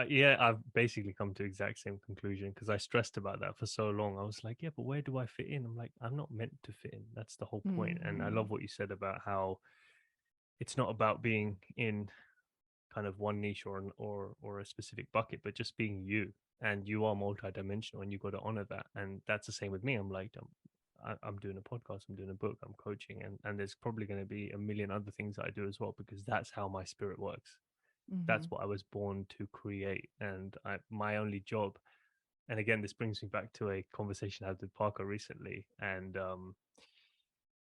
Yeah, I've basically come to exact same conclusion because I stressed about that for so long. I was like, yeah, but where do I fit in? I'm like, I'm not meant to fit in. That's the whole point. And I Mm-hmm. love what you said about how it's not about being in kind of one niche or a specific bucket, but just being you. And you are multidimensional, and you got to honor that. And that's the same with me. I'm like, I'm doing a podcast, I'm doing a book, I'm coaching, and there's probably going to be a million other things that I do as well, because that's how my spirit works. Mm-hmm. That's what I was born to create. And my only job, and again, this brings me back to a conversation I had with Parker recently. And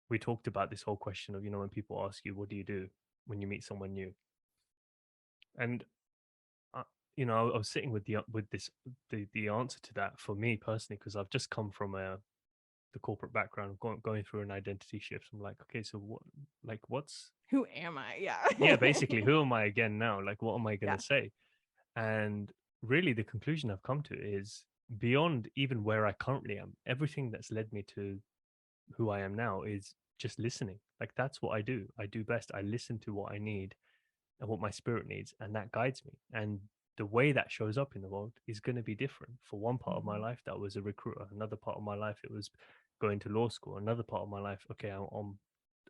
we talked about this whole question of, when people ask you, what do you do when you meet someone new? And uh, I was sitting with the answer to that for me personally, because I've just come from the corporate background, going through an identity shift. I'm like, okay, so what's Who am I? Yeah. yeah, basically, who am I again now? Like, what am I going Yeah. to say? And really, the conclusion I've come to is beyond even where I currently am. Everything that's led me to who I am now is just listening. Like, that's what I do. I do best. I listen to what I need, and what my spirit needs, and that guides me. And the way that shows up in the world is going to be different. For one part of my Mhm. life, that was a recruiter. Another part of my life, it was going to law school. Another part of my life, okay, I'm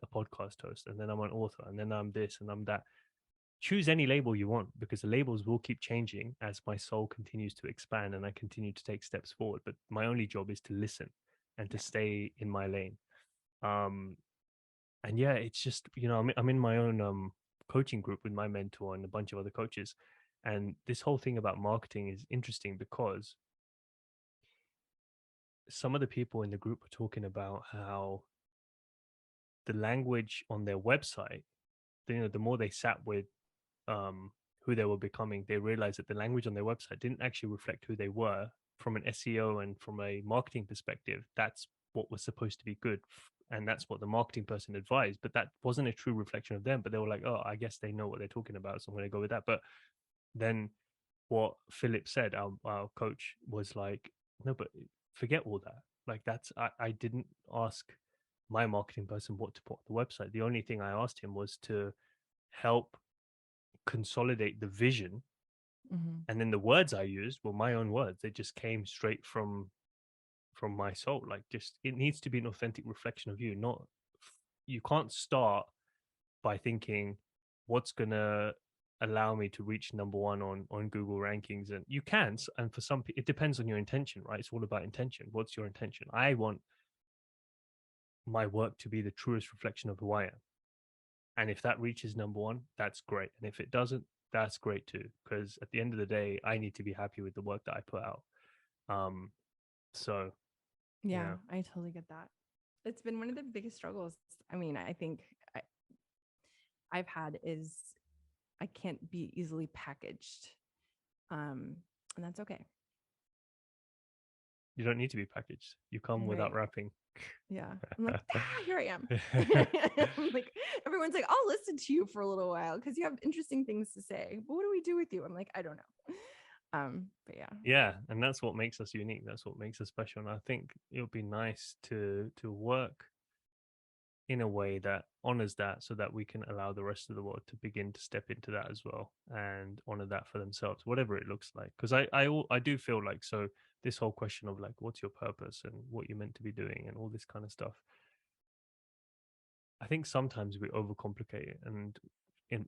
a podcast host, and then I'm an author, and then I'm this, and I'm that. Choose any label you want, because the labels will keep changing as my soul continues to expand and I continue to take steps forward. But my only job is to listen and to Yeah. stay in my lane. Um, and yeah, it's just, I'm in my own coaching group with my mentor and a bunch of other coaches. And this whole thing about marketing is interesting because some of the people in the group are talking about how the language on their website, the more they sat with who they were becoming, they realized that the language on their website didn't actually reflect who they were from an SEO and from a marketing perspective. That's what was supposed to be good. And that's what the marketing person advised. But that wasn't a true reflection of them. But they were like, oh, I guess they know what they're talking about. So I'm going to go with that. But then what Philip said, our coach, was like, no, but forget all that. Like, I didn't ask my marketing person what to put on the website. The only thing I asked him was to help consolidate the vision, Mhm. and then the words I used were my own words. They just came straight from my soul. Like, just, it needs to be an authentic reflection of you. Not, you can't start by thinking what's gonna allow me to reach number one on Google rankings. And you can, and for some it depends on your intention, right? It's all about intention. What's your intention? I want my work to be the truest reflection of who I am. And if that reaches number one, that's great. And if it doesn't, that's great too. Because at the end of the day, I need to be happy with the work that I put out. Um, so Yeah, yeah, I totally get that. It's been one of the biggest struggles. I mean, I think I've had is I can't be easily packaged. And that's okay. you don't need to be packaged. You come without Right. wrapping. Yeah. I'm like, here I am. I'm like, everyone's like, I'll listen to you for a little while because you have interesting things to say. But what do we do with you? I'm like, I don't know. But yeah. Yeah, and that's what makes us unique. That's what makes us special. And I think it would be nice to work in a way that honors that, so that we can allow the rest of the world to begin to step into that as well and honor that for themselves, whatever it looks like. Because I do feel like, so this whole question of like, what's your purpose and what you're meant to be doing and all this kind of stuff, I think sometimes we overcomplicate it. And in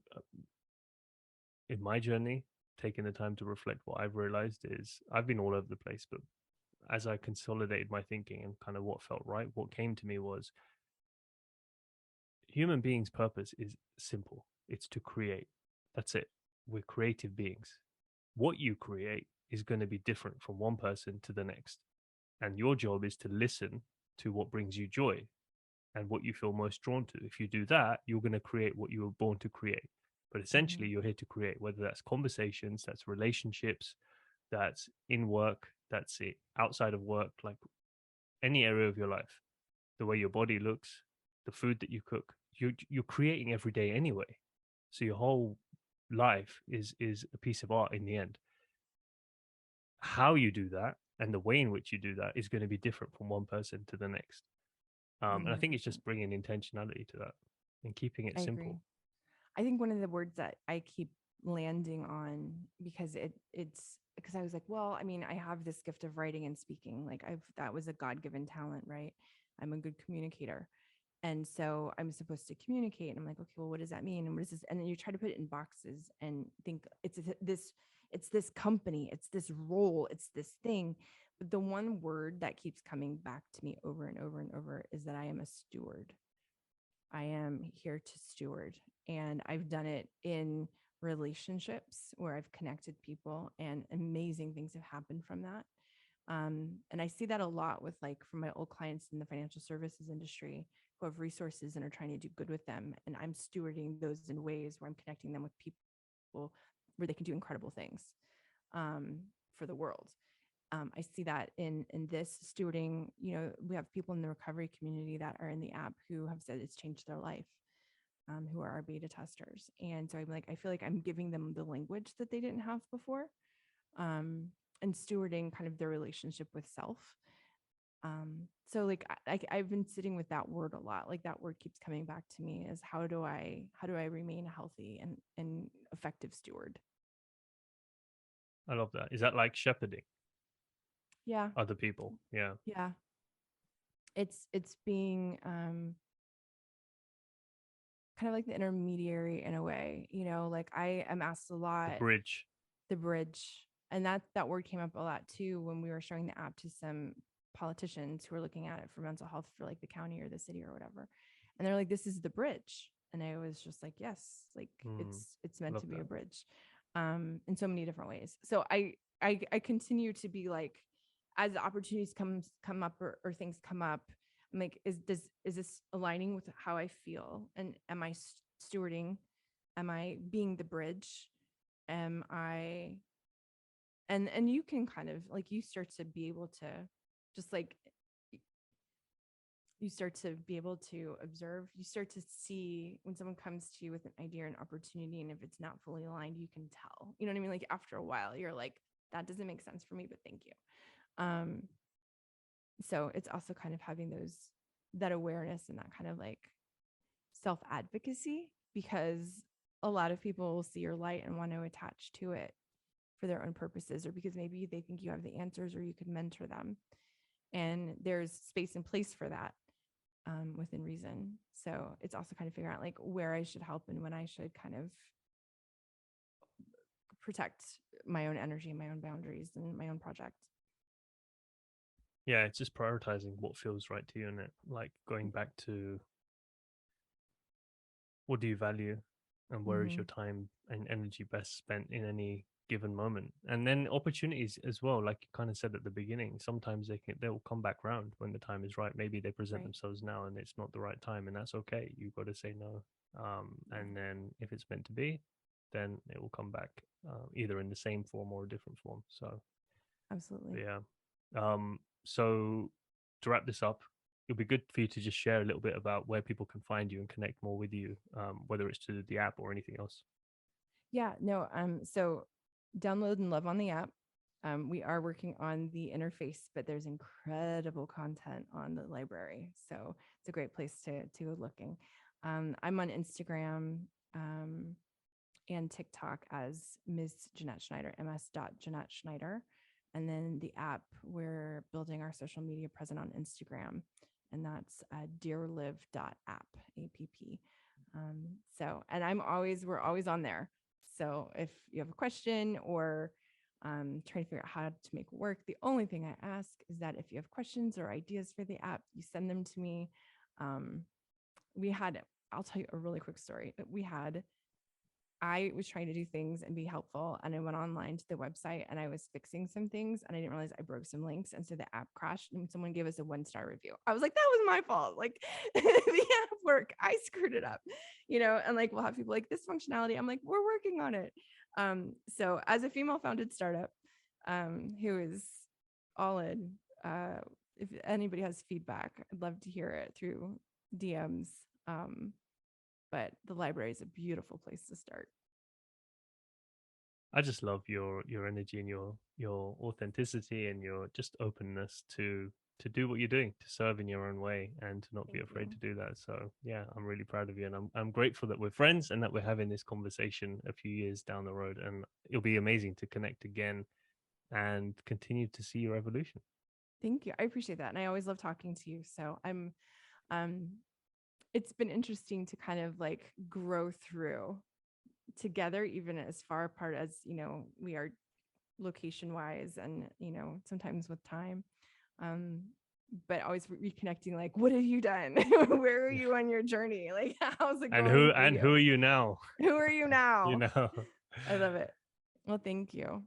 in my journey, taking the time to reflect, what I've realized is I've been all over the place. But as I consolidated my thinking and kind of what felt right, what came to me was human beings' purpose is simple. It's to create. That's it. We're creative beings. What you create is going to be different from one person to the next. And your job is to listen to what brings you joy and what you feel most drawn to. If you do that, you're going to create what you were born to create. But essentially, Mhm. you're here to create, whether that's conversations, that's relationships, that's in work, that's it outside of work, like any area of your life, the way your body looks, the food that you cook, you're creating every day anyway. So your whole life is a piece of art in the end. How you do that and the way in which you do that is going to be different from one person to the next. And I think it's 100%. just bringing intentionality to that and keeping it I simple. agree. I think one of the words that I keep landing on because it's because I was like, well, I mean, I have this gift of writing and speaking. Like that was a God-given talent, right? I'm a good communicator. And so I'm supposed to communicate. And I'm like, okay, well, what does that mean? And what is this? And then you try to put it in boxes and think it's this company, it's this role, it's this thing. But the one word that keeps coming back to me over and over and over is that I am a steward. I am here to steward. And I've done it in relationships where I've connected people and amazing things have happened from that. And I see that a lot with like from my old clients in the financial services industry who have resources and are trying to do good with them. And I'm stewarding those in ways where I'm connecting them with people where they can do incredible things um, for the world. I see that in this stewarding. You know, we have people in the recovery community that are in the app who have said it's changed their life, who are our beta testers. And so I'm like, I feel like I'm giving them the language that they didn't have before, um, and stewarding kind of their relationship with self. So like I've been sitting with that word a lot. Like that word keeps coming back to me is how do I remain a healthy and effective steward? I love that. Is that like shepherding Yeah. other people? Yeah. Yeah. It's being kind of like the intermediary in a way, you know, like I am asked a The lot, bridge. the bridge. And that word came up a lot too when we were showing the app to some politicians who were looking at it for mental health for like the county or the city or whatever. And they're like, this is the bridge. And I was just like, yes, like it's meant Love to be a that. bridge in so many different ways. So I continue to be like, as opportunities come up or things come up, I'm like, is this aligning with how I feel? And am I stewarding? Am I being the bridge? Am I and you can kind of like you start to be able to just like you start to be able to observe, you start to see when someone comes to you with an idea or an opportunity, and if it's not fully aligned, you can tell, you know what I mean? Like after a while you're like, that doesn't make sense for me, but thank you. So it's also kind of having that awareness and that kind of like self advocacy, because a lot of people will see your light and want to attach to it for their own purposes, or because maybe they think you have the answers or you could mentor them. And there's space and place for that within reason. So it's also kind of figuring out like where I should help and when I should kind of protect my own energy, my own boundaries, and my own project. Yeah, it's just prioritizing what feels right to you, and it like going back to what do you value and where is Mm-hmm. your time and energy best spent in any given moment. And then opportunities as well, like you kind of said at the beginning, sometimes they'll come back round when the time is right. Maybe they present Right. themselves now and it's not the right time, and that's okay. You've got to say no. Yeah. And then if it's meant to be, then it will come back either in the same form or a different form. So Absolutely. yeah. So to wrap this up, it'll be good for you to just share a little bit about where people can find you and connect more with you, whether it's to the app or anything else. Yeah, no, so download and love on the app. We are working on the interface, but there's incredible content on the library. So it's a great place to go looking. I'm on Instagram and TikTok as Ms. Jeanette Schneider, ms.Jeanette Schneider. And then the app, we're building our social media present on Instagram, and that's dearliv.app, app. So, and we're always on there. So if you have a question or trying to figure out how to make it work, the only thing I ask is that if you have questions or ideas for the app, you send them to me. I'll tell you a really quick story. I was trying to do things and be helpful, and I went online to the website and I was fixing some things and I didn't realize I broke some links, and so the app crashed and someone gave us a 1-star review. I was like, that was my fault. Like the app work, I screwed it up, you know. And like we'll have people like this functionality. I'm like, we're working on it. So as a female founded startup who is all in, if anybody has feedback, I'd love to hear it through DMs. But the library is a beautiful place to start. I just love your energy and your authenticity and your just openness to do what you're doing, to serve in your own way and to not be Thank afraid you. to do that. So yeah, I'm really proud of you, and I'm grateful that we're friends and that we're having this conversation a few years down the road, and it'll be amazing to connect again and continue to see your evolution. Thank you. I appreciate that. And I always love talking to you. So um, it's been interesting to kind of like grow through together, even as far apart as, you know, we are location wise and, you know, sometimes with time. Um, but always reconnecting, like, what have you done? Where are you on your journey? Like, how's it going for And you? who are you now? Who are you You now? know. I love it. Well, thank you.